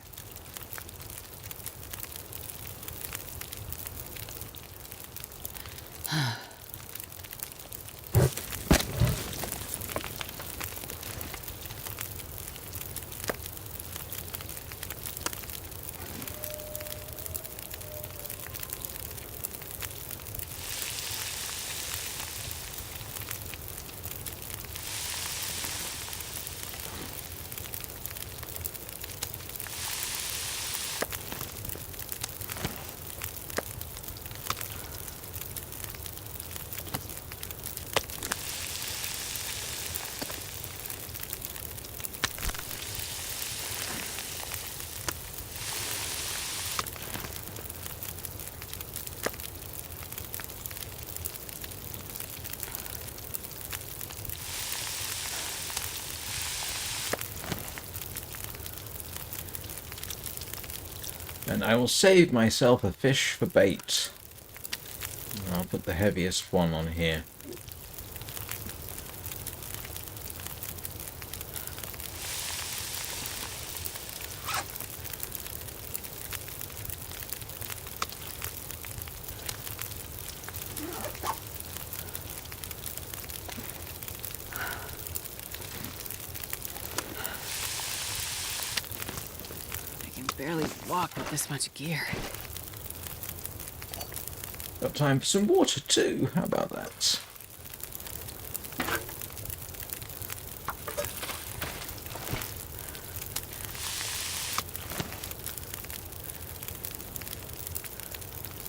And I will save myself a fish for bait. I'll put the heaviest one on here. Barely walk with this much gear. Got time for some water too. How about that?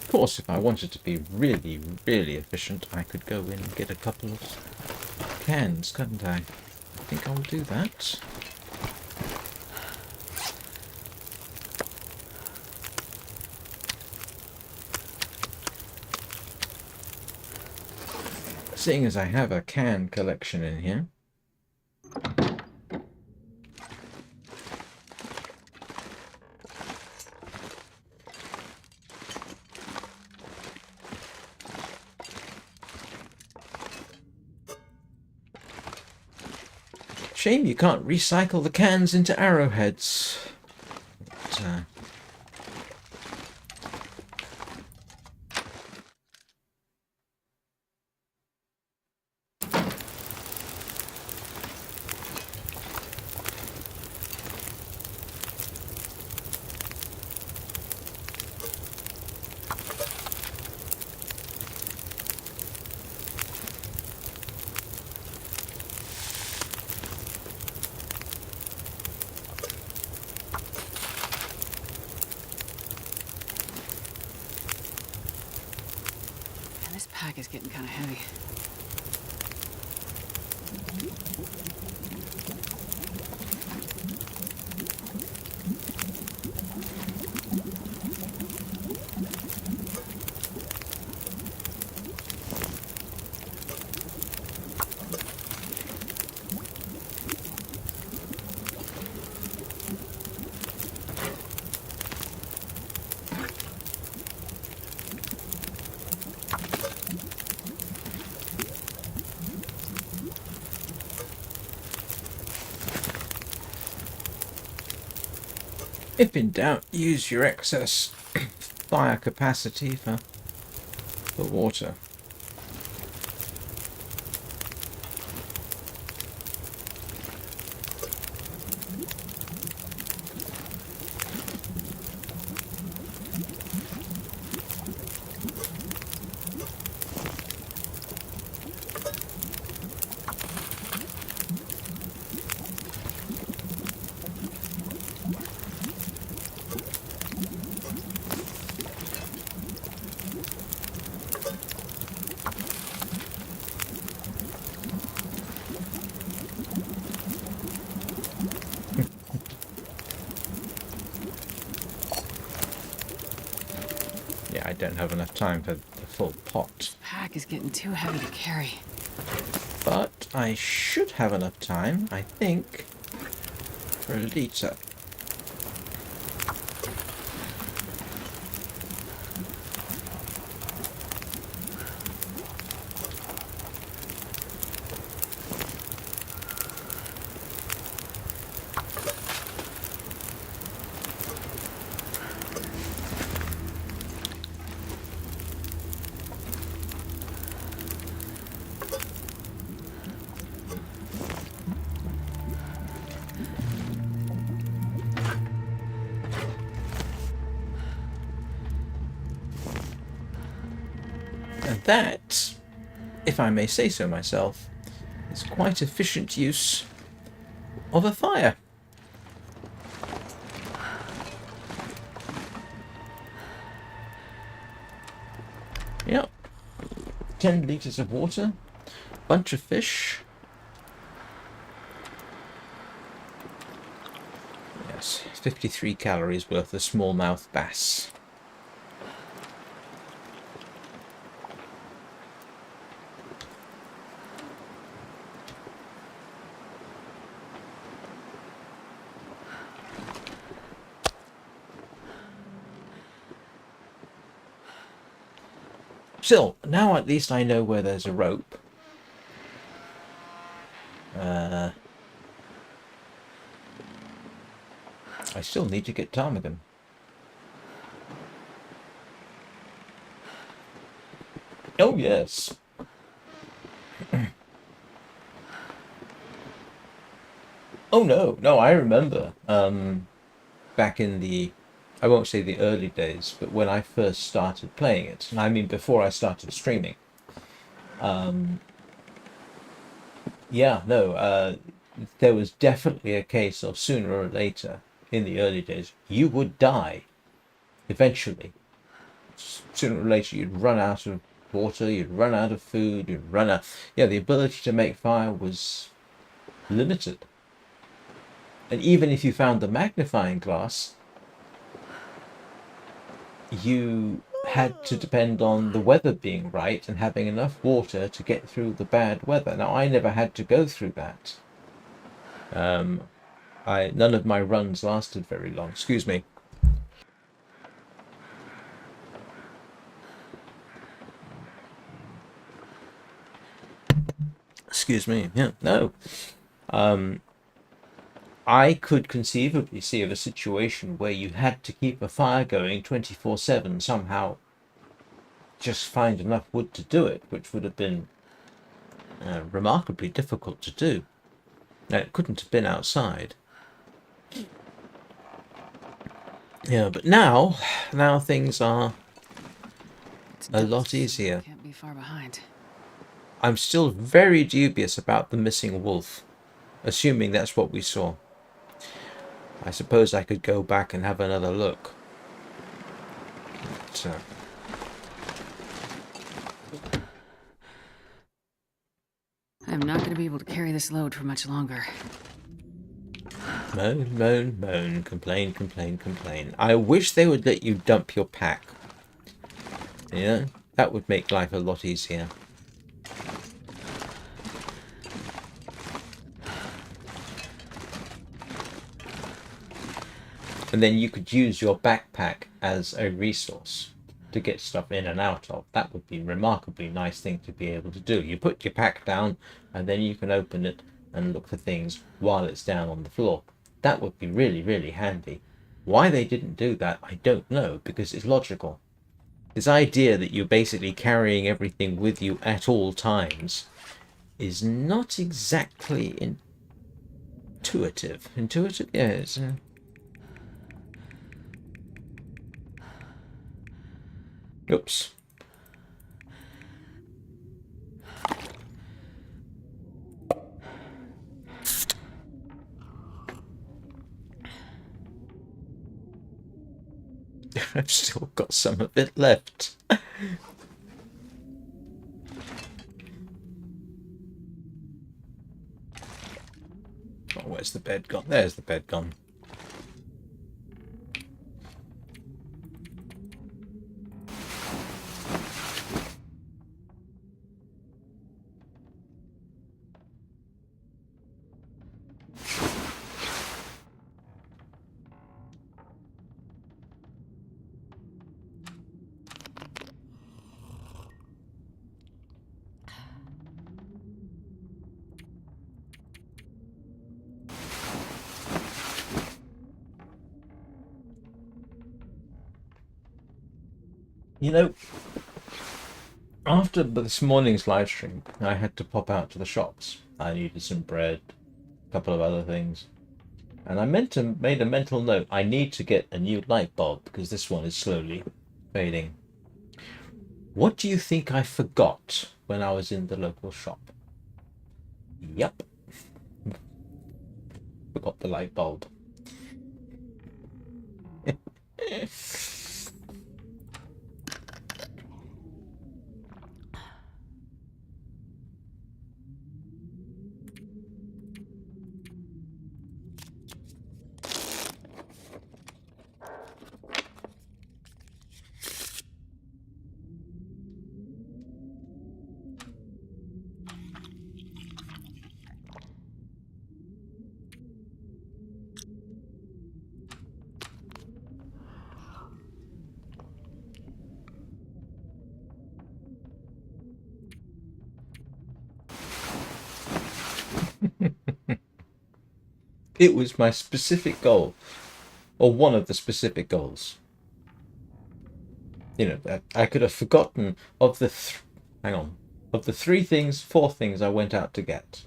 Of course, if I wanted to be really, really efficient, I could go in and get a couple of cans, couldn't I? I think I'll do that. Seeing as I have a can collection in here. Shame you can't recycle the cans into arrowheads. But, This pack is getting kind of heavy. if in doubt, use your excess fire capacity for water. Yeah, I don't have enough time for the full pot. This pack is getting too heavy to carry. But I should have enough time, I think, for a litre. And that, if I may say so myself, is quite efficient use of a fire. Yep. 10 litres of water, bunch of fish. Yes, 53 calories worth of smallmouth bass. Still, now at least I know where there's a rope. I still need to get ptarmigan. Oh yes. Oh no, I remember. Back in the, I won't say the early days, but when I first started playing it, and I mean before I started streaming. There was definitely a case of sooner or later, in the early days, you would die. Eventually. Sooner or later you'd run out of water, you'd run out of food, you'd run out... Yeah, the ability to make fire was limited. And even if you found the magnifying glass, you had to depend on the weather being right and having enough water to get through the bad weather. Now, I never had to go through that. None of my runs lasted very long. Excuse me. Excuse me. Yeah, no. I could conceivably see of a situation where you had to keep a fire going 24/7 somehow. Just find enough wood to do it, which would have been remarkably difficult to do. Now, it couldn't have been outside. Yeah, but now things are a lot easier. Can't be far behind. I'm still very dubious about the missing wolf, assuming that's what we saw. I suppose I could go back and have another look. So. I'm not going to be able to carry this load for much longer. Moan, moan, moan, complain, complain, complain. I wish they would let you dump your pack. Yeah, that would make life a lot easier. And then you could use your backpack as a resource to get stuff in and out of. That would be a remarkably nice thing to be able to do. You put your pack down and then you can open it and look for things while it's down on the floor. That would be really, really handy. Why they didn't do that, I don't know, because it's logical. This idea that you're basically carrying everything with you at all times is not exactly intuitive. Intuitive? Yes. Oops. I've still got some of it left. Oh, where's the bed gone? There's the bed gone. You know, after this morning's live stream, I had to pop out to the shops. I needed some bread, a couple of other things. And I made a mental note. I need to get a new light bulb because this one is slowly fading. What do you think I forgot when I was in the local shop? Yep. Forgot the light bulb. It was my specific goal, or one of the specific goals. You know, I could have forgotten of the of the 4 things I went out to get.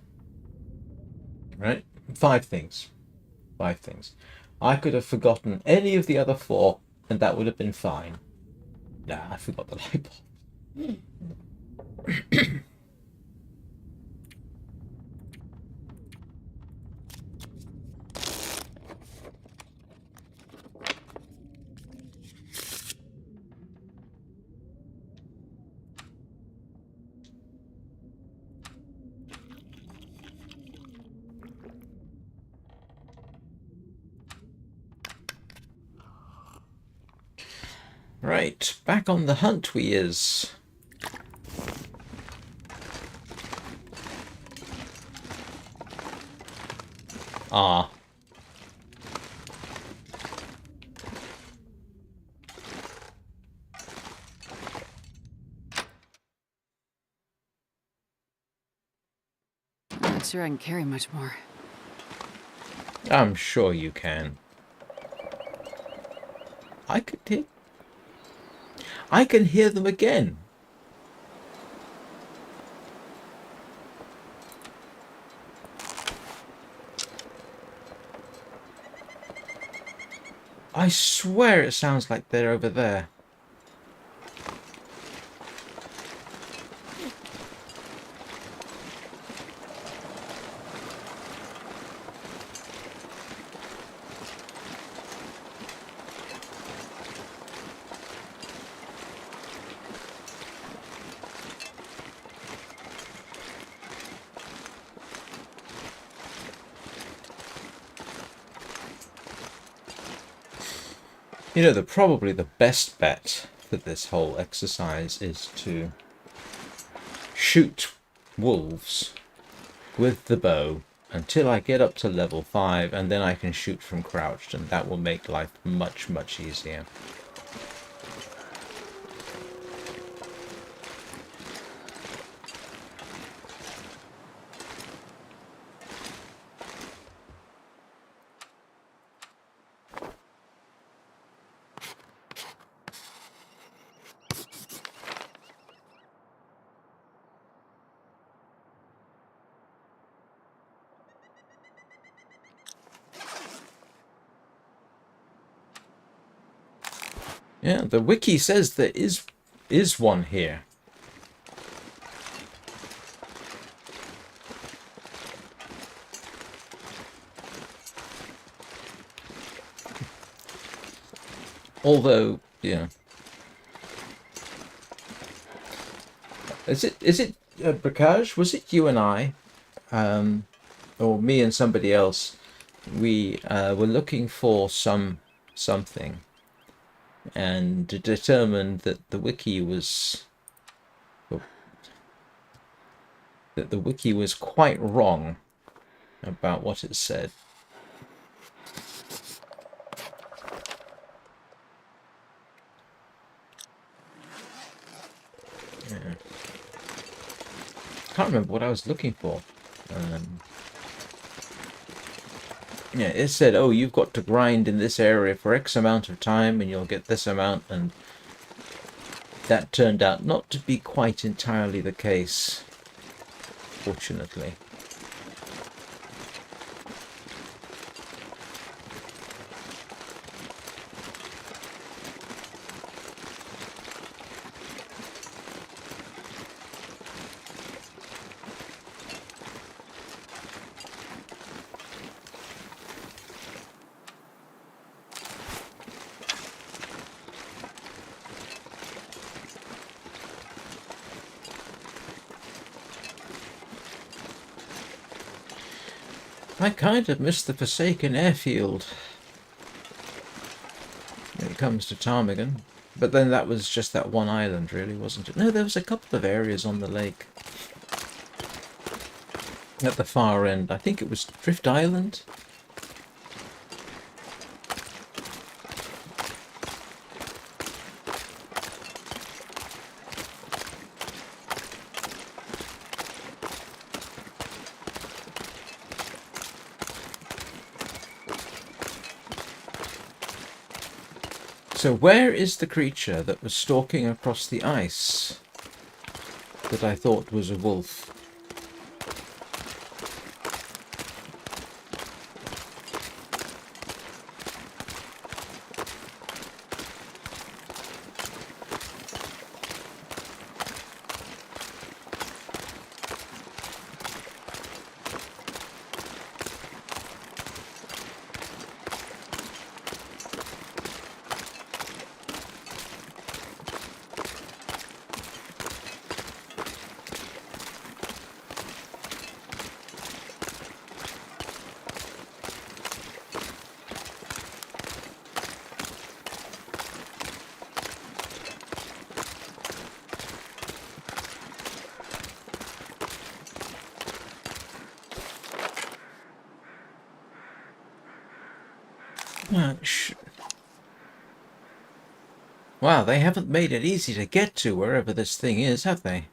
Right? 5 things. 5 things. I could have forgotten any of the other 4, and that would have been fine. Nah, I forgot the light bulb. Right, back on the hunt we is. Ah. I'm not sure I can carry much more. I'm sure you can. I can hear them again. I swear it sounds like they're over there. You know, probably the best bet for this whole exercise is to shoot wolves with the bow until I get up to level 5, and then I can shoot from crouched, and that will make life much, much easier. Yeah, the wiki says there is one here. Although, yeah. Is it Bracage? Was it you and I, or me and somebody else? We were looking for something, and determined that the wiki was quite wrong about what it said. Yeah. Can't remember what I was looking for. Yeah, it said, oh, you've got to grind in this area for X amount of time and you'll get this amount, and that turned out not to be quite entirely the case, fortunately. I kind of miss the Forsaken airfield when it comes to Ptarmigan. But then that was just that one island, really, wasn't it? No, there was a couple of areas on the lake. At the far end. I think it was Drift Island. So where is the creature that was stalking across the ice that I thought was a wolf? Wow, they haven't made it easy to get to wherever this thing is, have they?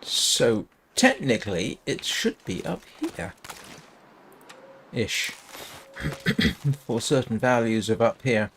So, technically, it should be up here. Ish. For certain values of up here.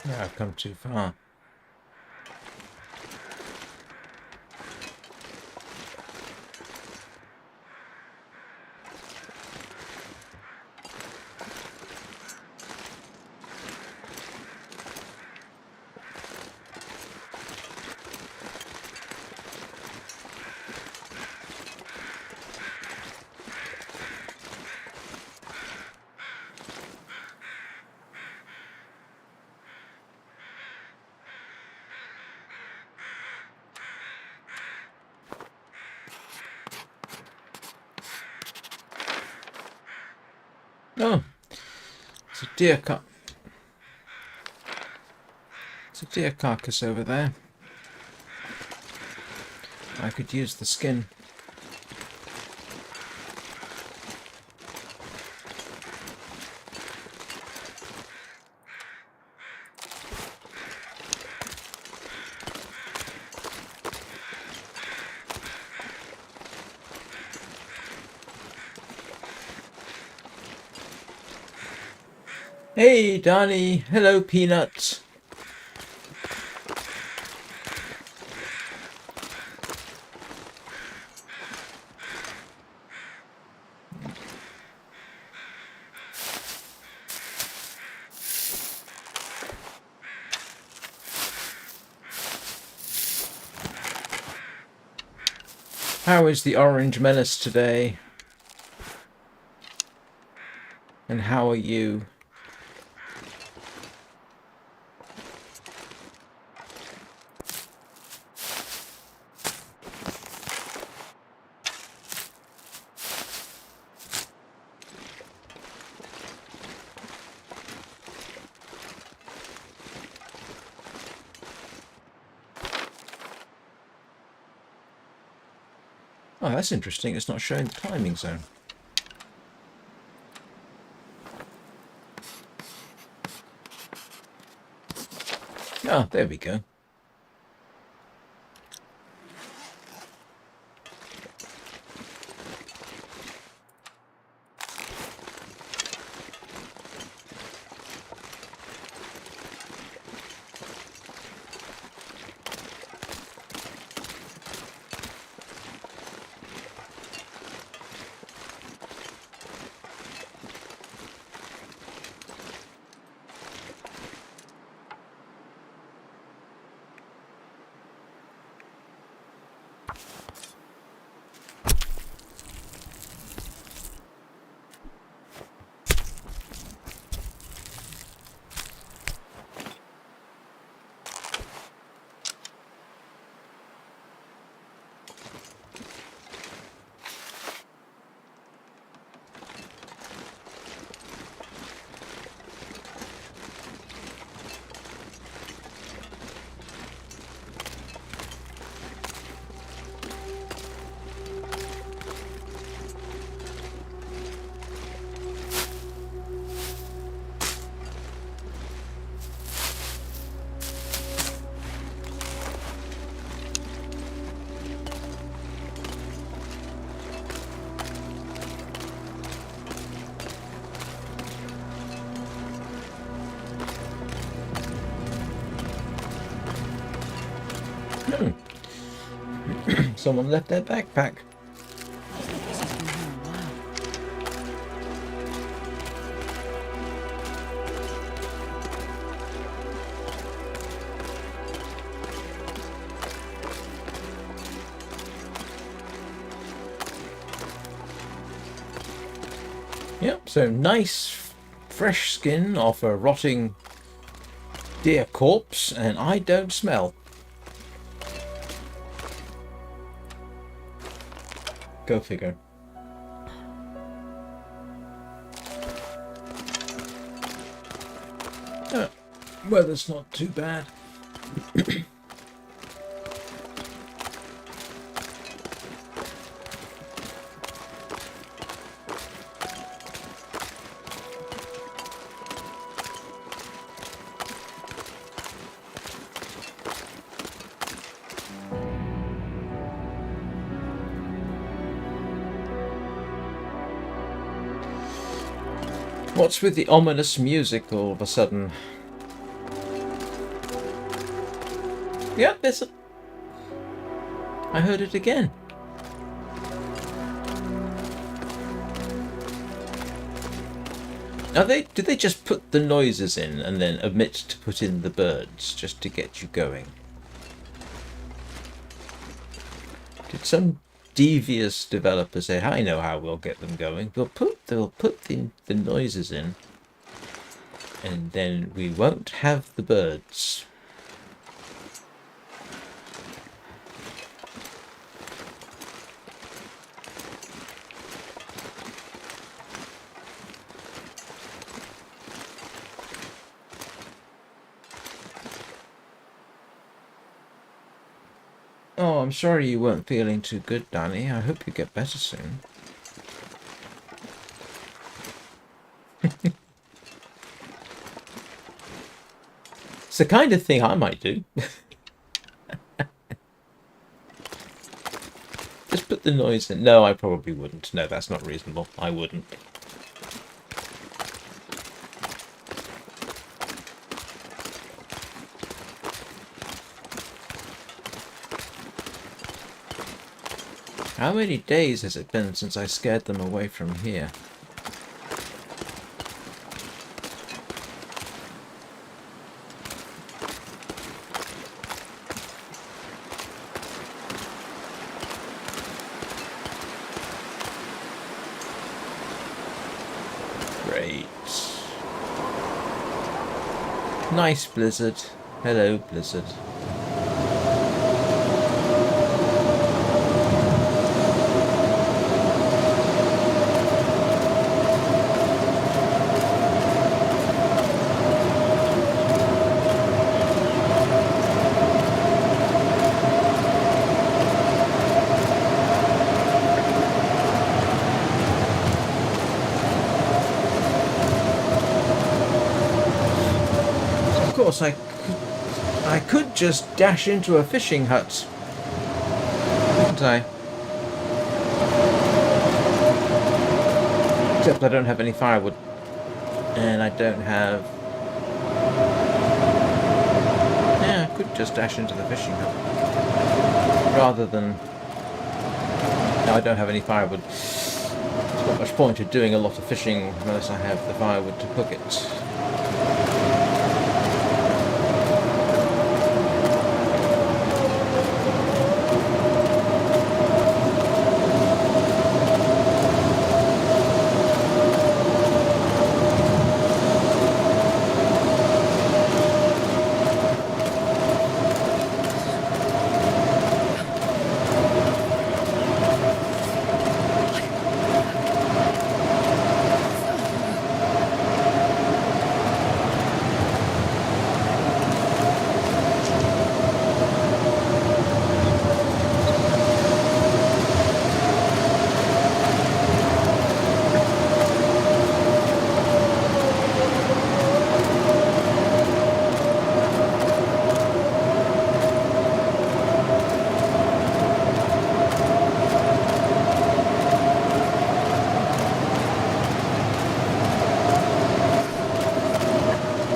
Yeah, I've come too far. Oh, it's a deer It's a deer carcass over there. I could use the skin. Hey, Donnie. Hello, Peanut. How is the Orange Menace today? And how are you? Oh, that's interesting. It's not showing the timing zone. Ah, there we go. Someone left their backpack. This has been here a while. Yep, so nice fresh skin off a rotting deer corpse, and I don't smell. Go figure. Weather's not too bad. What's with the ominous music all of a sudden? Yep, there's a... I heard it again. Did they just put the noises in and then omit to put in the birds just to get you going? Did some devious developer say, I know how we'll get them going. They'll put the noises in, and then we won't have the birds. Oh, I'm sorry you weren't feeling too good, Danny. I hope you get better soon. It's the kind of thing I might do. Just put the noise in. No, I probably wouldn't. No, that's not reasonable. I wouldn't. How many days has it been since I scared them away from here? Great. Nice blizzard. Hello, blizzard. course, I could just dash into a fishing hut, couldn't I? Except I don't have any firewood. And I don't have... Yeah, I could just dash into the fishing hut. Rather than... No, I don't have any firewood. There's not much point of doing a lot of fishing unless I have the firewood to cook it.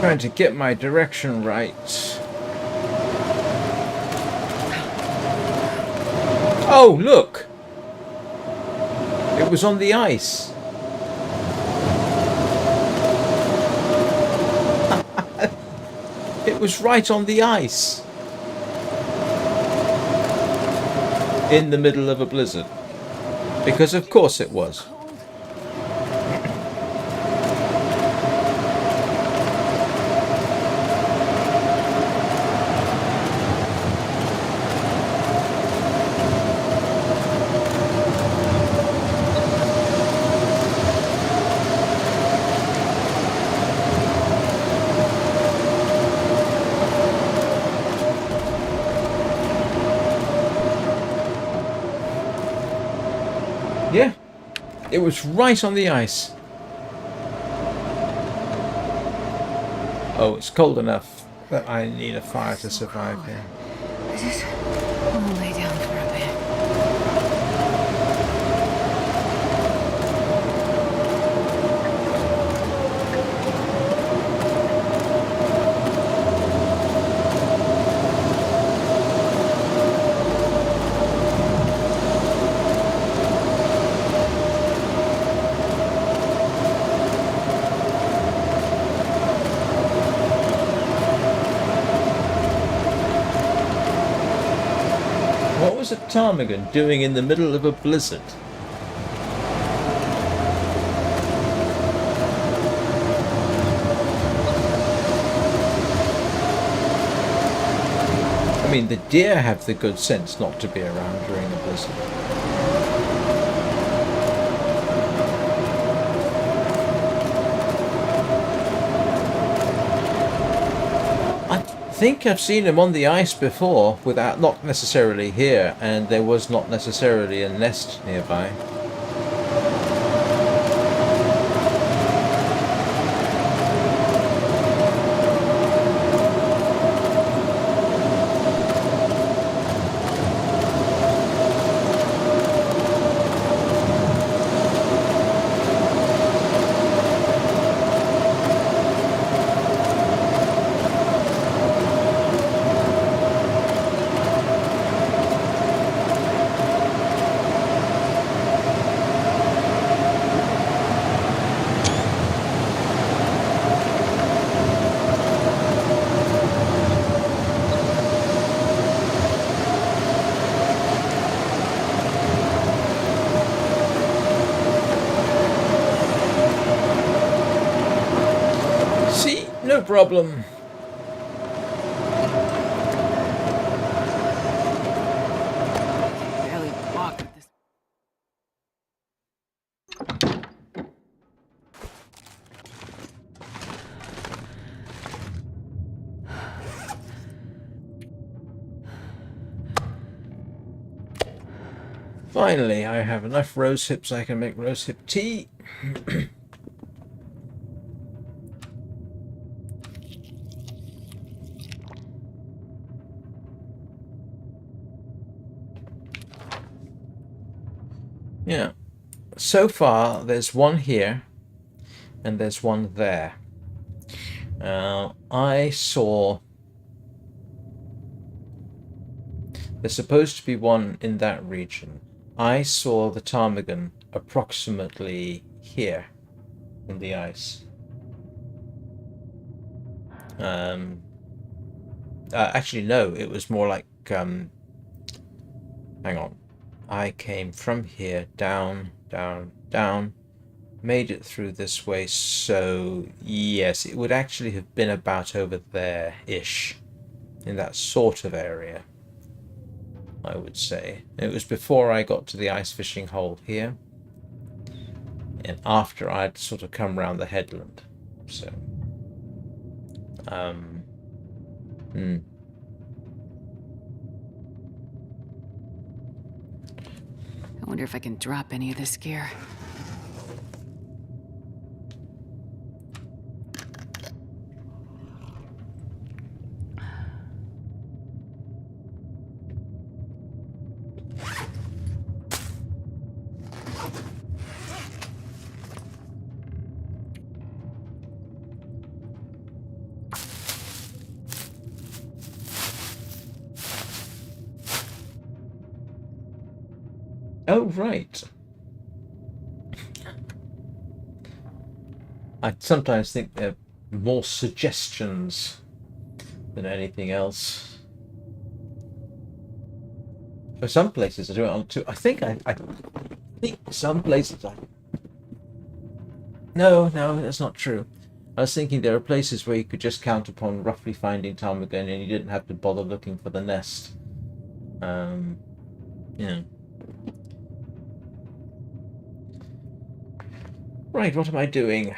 Trying to get my direction right. Oh, look! It was on the ice. It was right on the ice. In the middle of a blizzard. Because of course it was. Yeah, it was right on the ice. Oh, it's cold enough that I need a fire to survive here. I just want to lay down for a bit. What was a ptarmigan doing in the middle of a blizzard? I mean, the deer have the good sense not to be around during a blizzard. I think I've seen them on the ice before, without not necessarily here, and there was not necessarily a nest nearby. No problem. Barely walk with this. Finally, I have enough rose hips I can make rose hip tea. Yeah. So far, there's one here, and there's one there. I saw... There's supposed to be one in that region. I saw the ptarmigan approximately here in the ice. Actually, no, it was more like... hang on. I came from here, down, down, down, made it through this way, so yes, it would actually have been about over there-ish, in that sort of area, I would say. It was before I got to the ice fishing hole here, and after I'd sort of come round the headland, so... I wonder if I can drop any of this gear. Oh, right. I sometimes think they're more suggestions than anything else. For some places I do it on two. I think some places No, that's not true. I was thinking there are places where you could just count upon roughly finding ptarmigan and you didn't have to bother looking for the nest. Yeah. Right, what am I doing?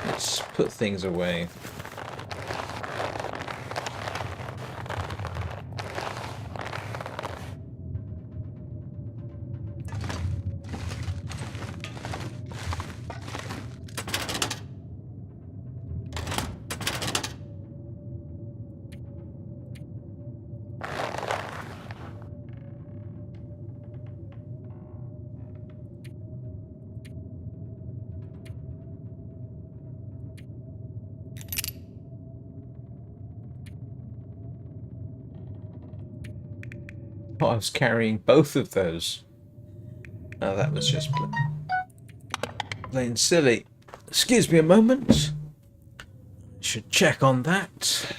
Let's put things away. Oh, I was carrying both of those. Oh, that was just plain silly. Excuse me a moment. Should check on that.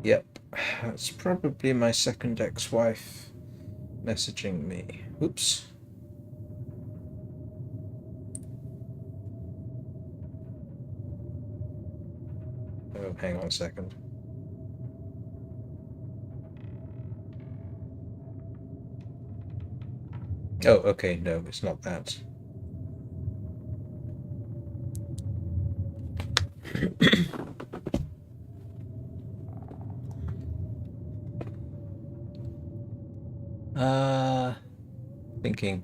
Yep, that's probably my second ex-wife messaging me. Oops. Oh, hang on a second. Oh, okay, no, it's not that. Thinking.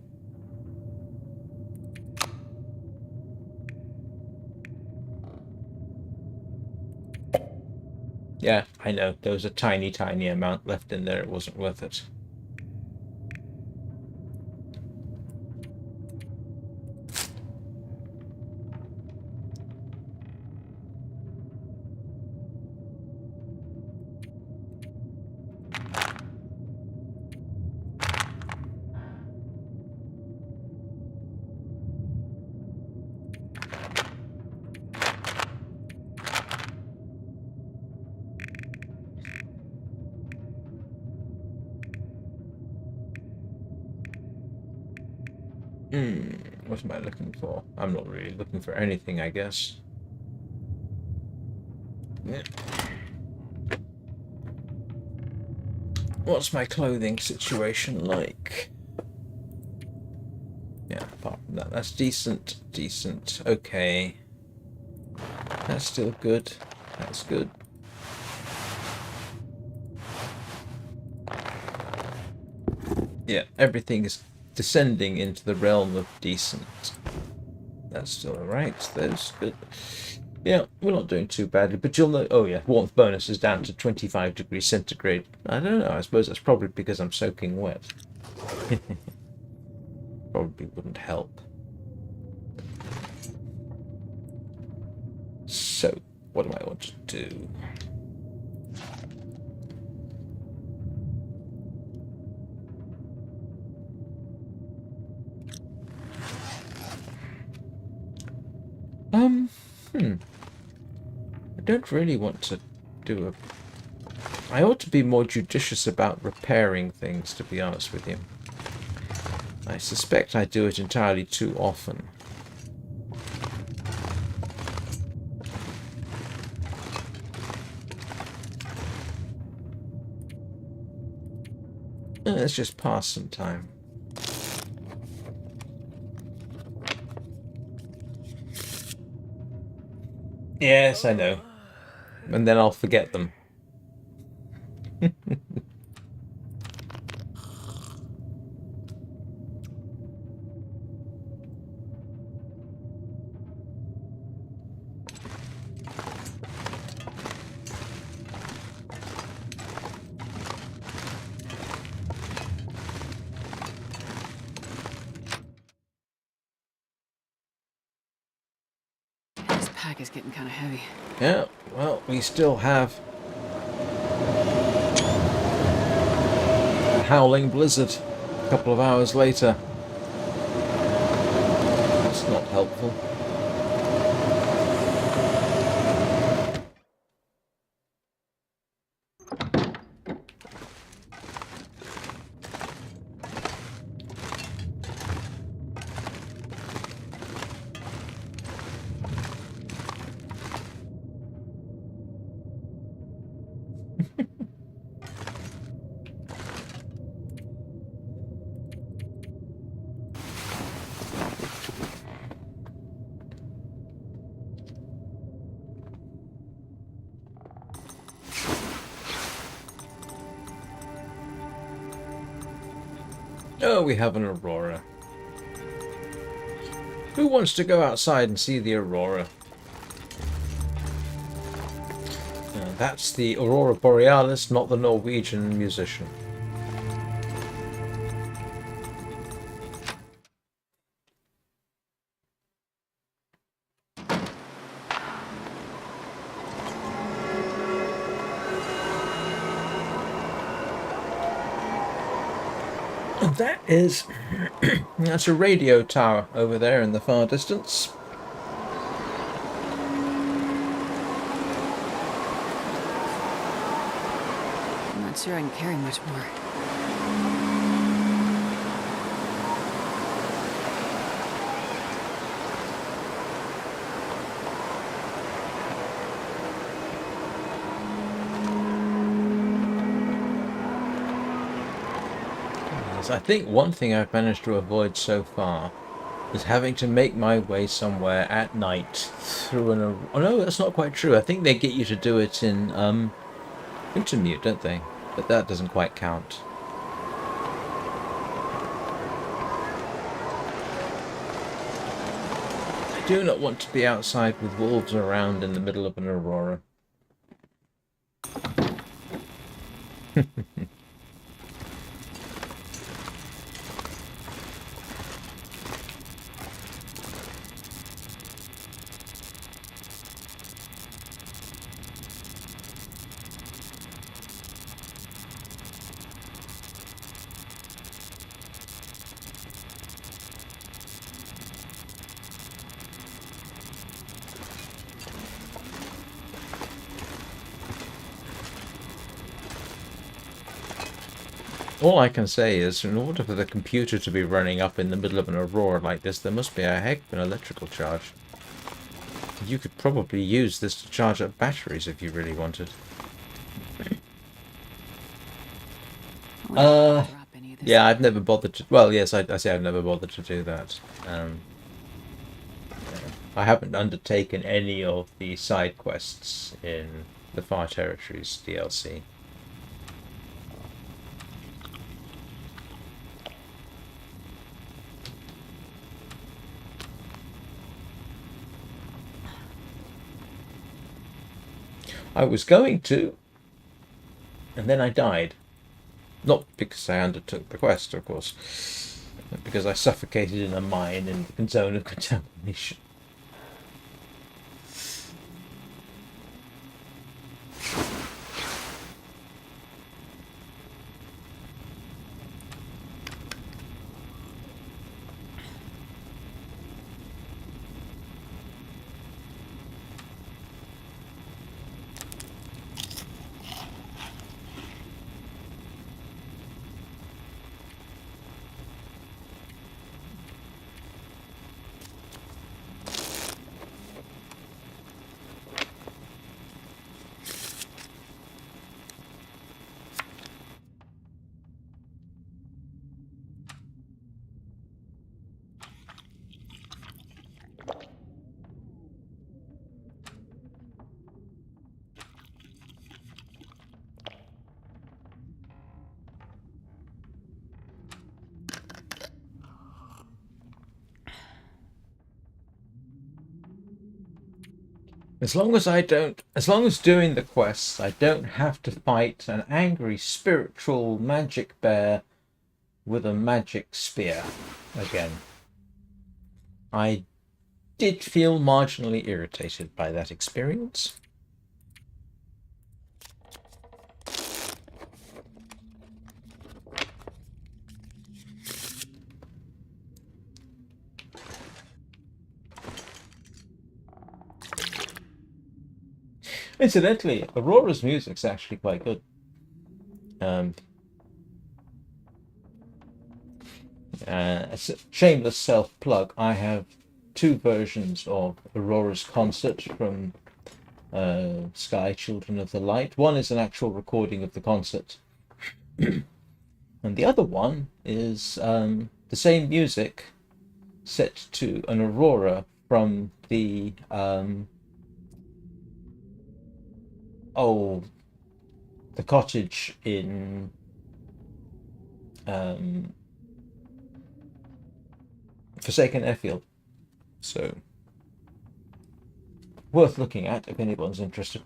Yeah, I know. There was a tiny, tiny amount left in there. It wasn't worth it. What am I looking for? I'm not really looking for anything, I guess. Yeah. What's my clothing situation like? Yeah, apart from that, that's decent. Decent. Okay. That's still good. That's good. Yeah, everything is descending into the realm of decent. That's still alright. That's good. Yeah, we're not doing too badly, but you'll know. Oh yeah, warmth bonus is down to 25 degrees centigrade. I don't know. I suppose that's probably because I'm soaking wet. Probably wouldn't help. So, what do I want to do? I don't really want to do a... I ought to be more judicious about repairing things, to be honest with you. I suspect I do it entirely too often. Let's just pass some time. Yes, I know. And then I'll forget them. This pack is getting kind of heavy. Yeah, well, we still have a howling blizzard a couple of hours later. That's not helpful. Oh, we have an aurora. Who wants to go outside and see the aurora? That's the Aurora Borealis, not the Norwegian musician. That is... that's a radio tower over there in the far distance. I'm not sure I can carry much more. I think one thing I've managed to avoid so far is having to make my way somewhere at night through an... oh no, that's not quite true. I think they get you to do it in intermute, don't they? But that doesn't quite count. I do not want to be outside with wolves around in the middle of an aurora. All I can say is, in order for the computer to be running up in the middle of an aurora like this, there must be a heck of an electrical charge. You could probably use this to charge up batteries if you really wanted. Yeah, I've never bothered to... well, yes, I say I've never bothered to do that. I haven't undertaken any of the side quests in the Far Territories DLC. I was going to, and then I died. Not because I undertook the quest, of course, but because I suffocated in a mine in the zone of contamination. As long as doing the quests, I don't have to fight an angry spiritual magic bear with a magic spear again. I did feel marginally irritated by that experience. Incidentally, Aurora's music's actually quite good. A shameless self-plug, I have 2 versions of Aurora's concert from Sky Children of the Light. One is an actual recording of the concert, and the other one is the same music set to an Aurora from the the cottage in Forsaken Airfield. So worth looking at if anyone's interested.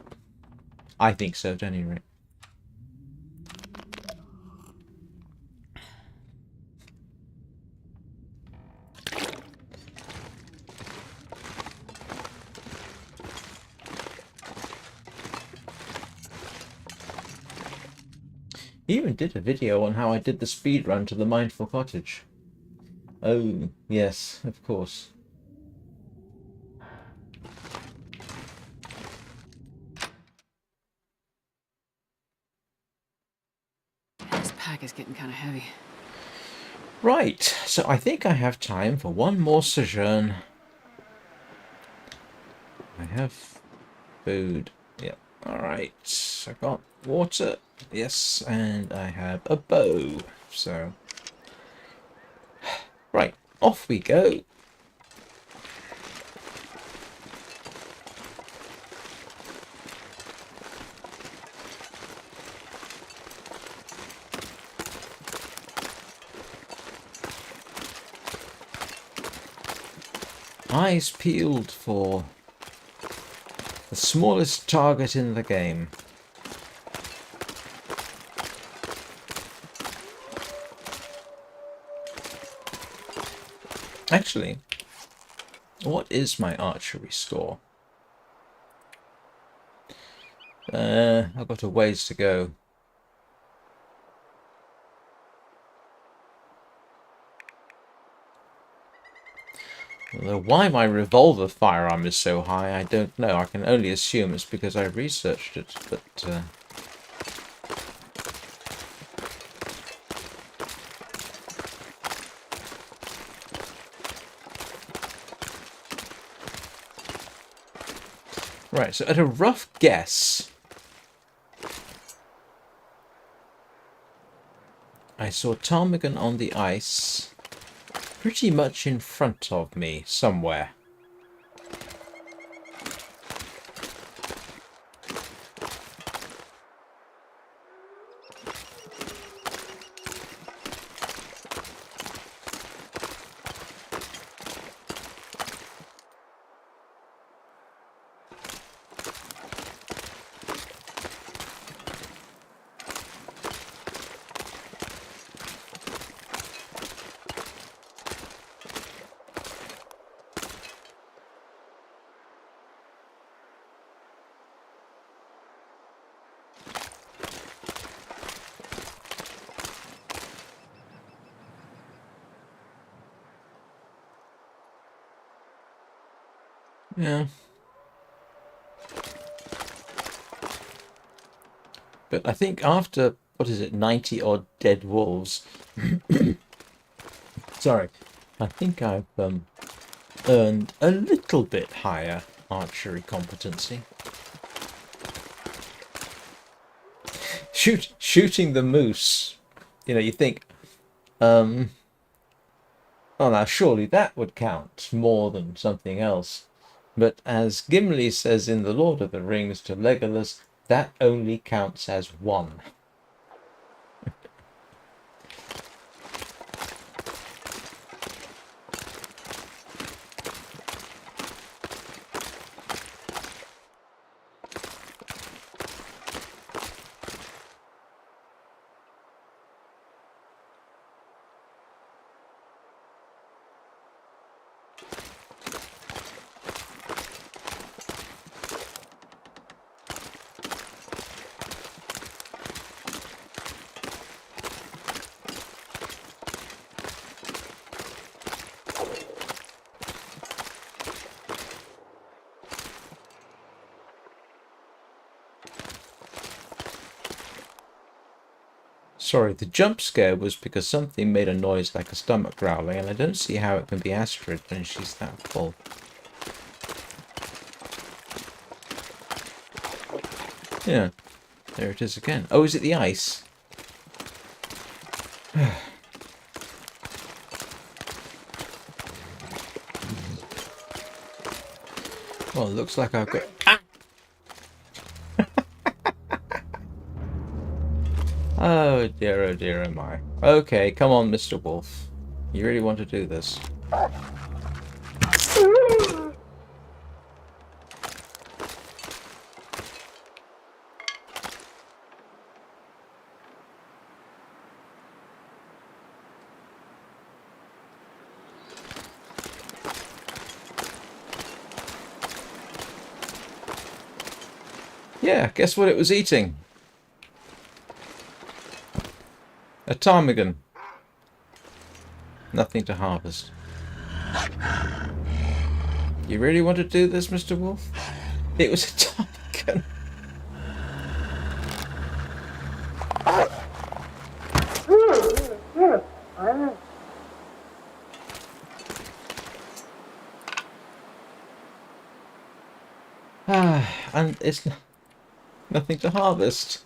I think so, at any rate. He even did a video on how I did the speed run to the Mindful Cottage. Oh, yes, of course. This pack is getting kind of heavy. Right, so I think I have time for one more sojourn. I have food. Yep. Alright, I got water. Yes, and I have a bow. So, right, off we go. Eyes peeled for the smallest target in the game. Actually, what is my archery score? I've got a ways to go. Although why my revolver firearm is so high, I don't know. I can only assume it's because I researched it, but... Right, so at a rough guess, I saw Ptarmigan on the ice pretty much in front of me somewhere. Yeah. But I think after, what is it, 90 odd dead wolves, sorry, I think I've earned a little bit higher archery competency. Shooting the moose, you think, oh, now surely that would count more than something else. But as Gimli says in The Lord of the Rings to Legolas, that only counts as one. Sorry, the jump scare was because something made a noise like a stomach growling, and I don't see how it can be Astrid when she's that full. Yeah, there it is again. Oh, is it the ice? Well, it looks like I've got... Oh dear, am I. Okay, come on, Mr. Wolf. You really want to do this? Yeah, guess what it was eating? A ptarmigan. Nothing to harvest. You really want to do this, Mr. Wolf? It was a ptarmigan. And it's nothing to harvest.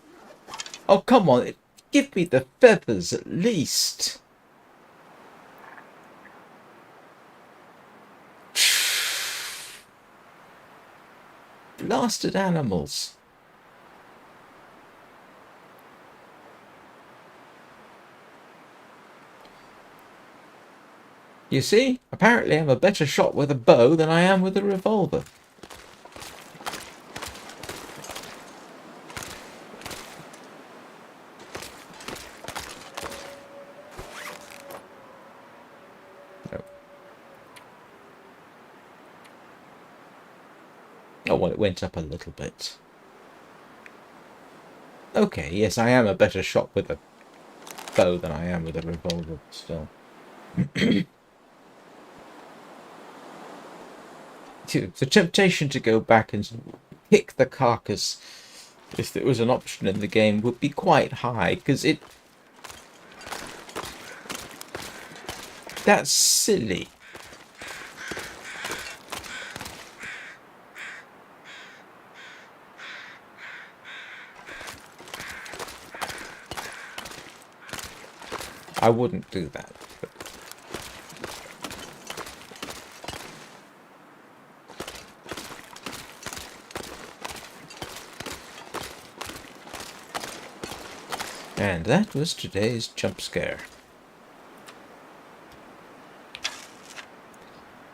Oh, come on. Give me the feathers at least. Blasted animals. You see? Apparently I'm a better shot with a bow than I am with a revolver. Oh, well, it went up a little bit. Okay, yes, I am a better shot with a bow than I am with a revolver, still. The temptation to go back and pick the carcass, if there was an option in the game, would be quite high, because that's silly. I wouldn't do that. But... And that was today's jump scare.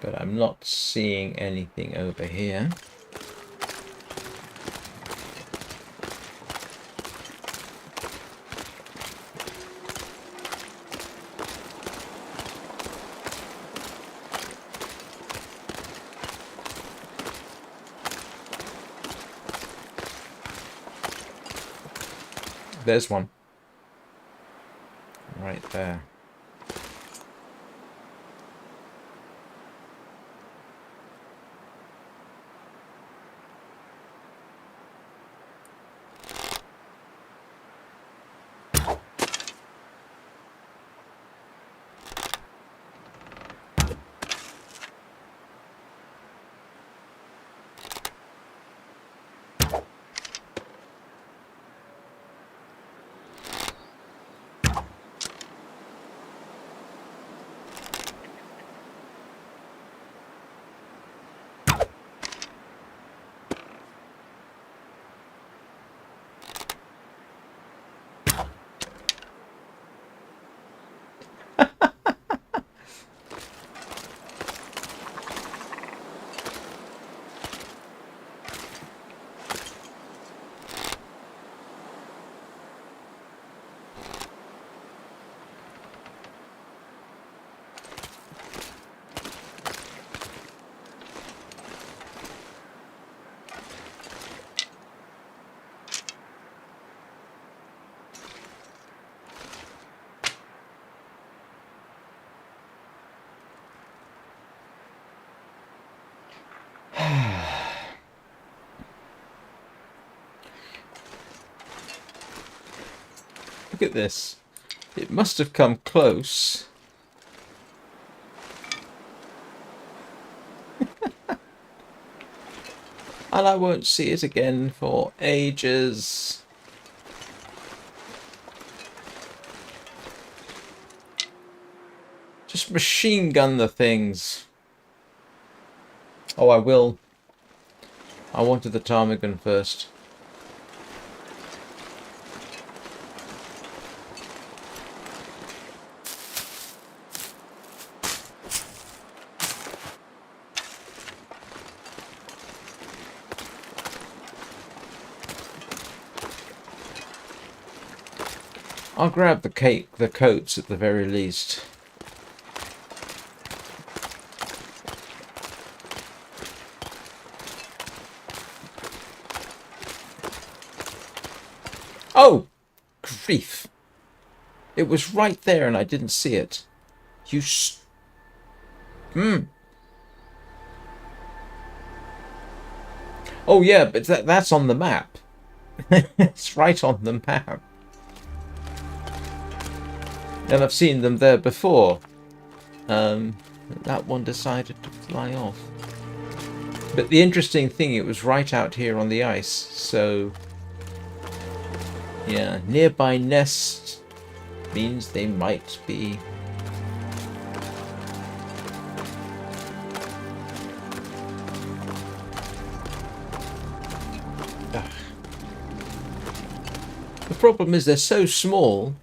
But I'm not seeing anything over here. There's one. Right there. Look at this. It must have come close. And I won't see it again for ages. Just machine gun the things. Oh, I will. I wanted the ptarmigan first. I'll grab the coats at the very least. Oh! Grief! It was right there and I didn't see it. You Oh yeah, but that's on the map. It's right on the map. And I've seen them there before. That one decided to fly off. But the interesting thing, it was right out here on the ice, so... yeah, nearby nest means they might be... Ugh. The problem is they're so small,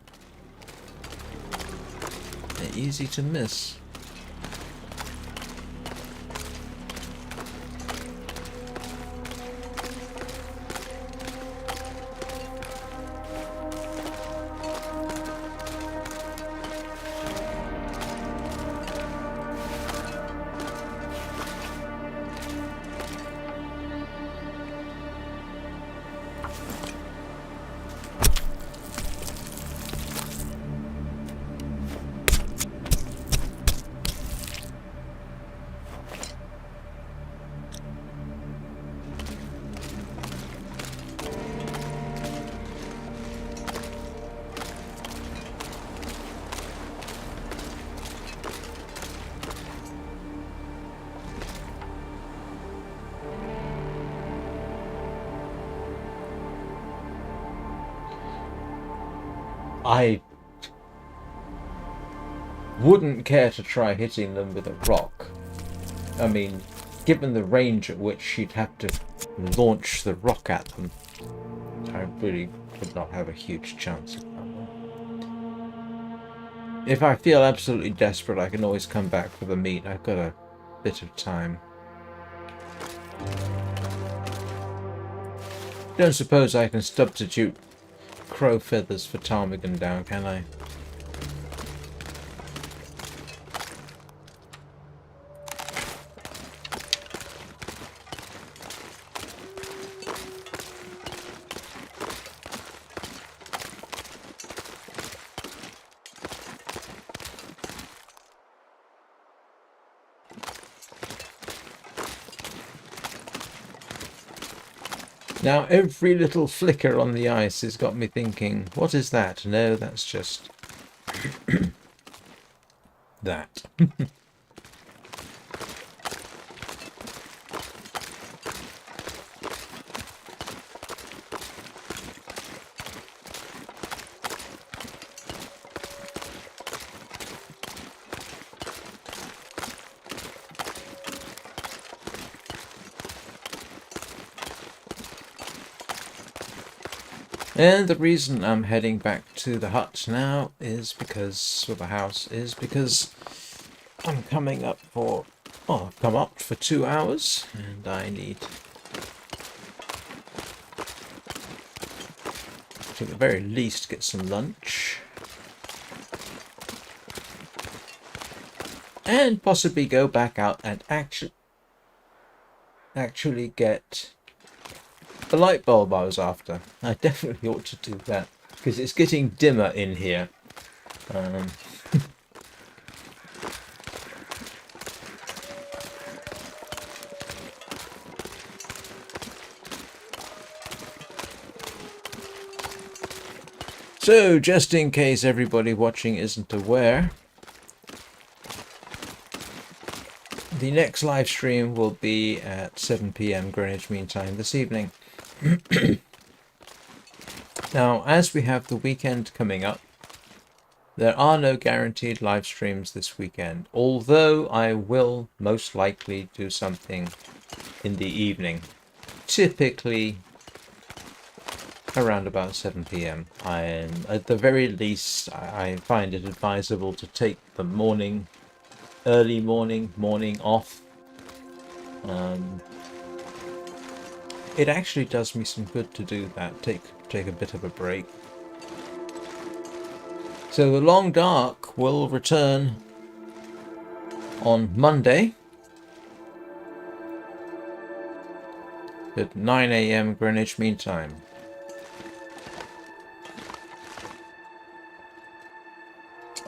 they're easy to miss. I wouldn't care to try hitting them with a rock. I mean, given the range at which you'd have to launch the rock at them, I really would not have a huge chance of that one. If I feel absolutely desperate, I can always come back for the meat. I've got a bit of time. Don't suppose I can substitute crow feathers for ptarmigan down, can I? Now every little flicker on the ice has got me thinking, what is that? No, that's just that. And the reason I'm heading back to the hut now is because, or the house, is because I'm coming up for, well, I've come up for 2 hours and I need to at the very least get some lunch. And possibly go back out and actually get the light bulb I was after. I definitely ought to do that because it's getting dimmer in here. So, just in case everybody watching isn't aware, the next live stream will be at 7 p.m. Greenwich Mean Time this evening. Now, as we have the weekend coming up, there are no guaranteed live streams this weekend, although I will most likely do something in the evening, typically around about 7 p.m. At the very least, I find it advisable to take the early morning off. It actually does me some good to do that, take a bit of a break. So the Long Dark will return on Monday at 9 a.m. Greenwich Mean Time.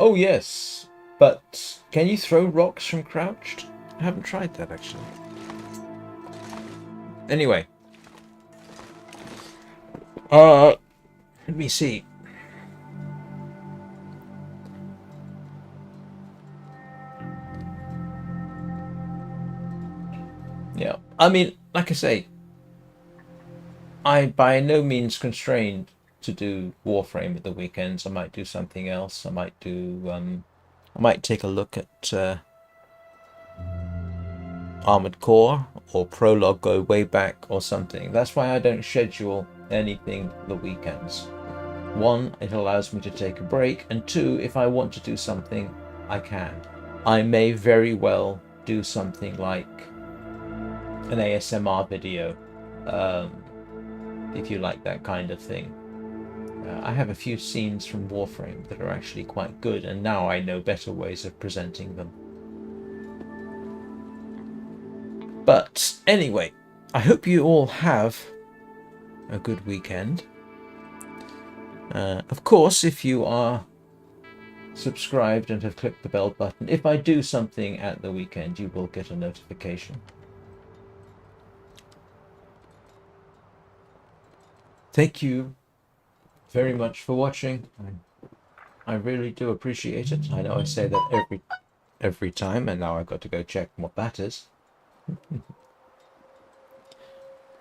Oh yes, but can you throw rocks from crouched? I haven't tried that actually. Anyway, let me see. Yeah, I mean, like I say, I by no means constrained to do Warframe at the weekends. I might do something else. I might take a look at Armored Core or Prologue, go way back or something. That's why I don't schedule anything the weekends. One, it allows me to take a break, and two, if I want to do something, I can. I may very well do something like an ASMR video, if you like that kind of thing. I have a few scenes from Warframe that are actually quite good, and now I know better ways of presenting them. But anyway, I hope you all have a good weekend. Of course, if you are subscribed and have clicked the bell button, if I do something at the weekend, you will get a notification. Thank you very much for watching. I really do appreciate it. I know I say that every time, and now I've got to go check what that is.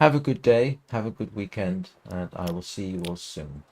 Have a good day, have a good weekend, and I will see you all soon.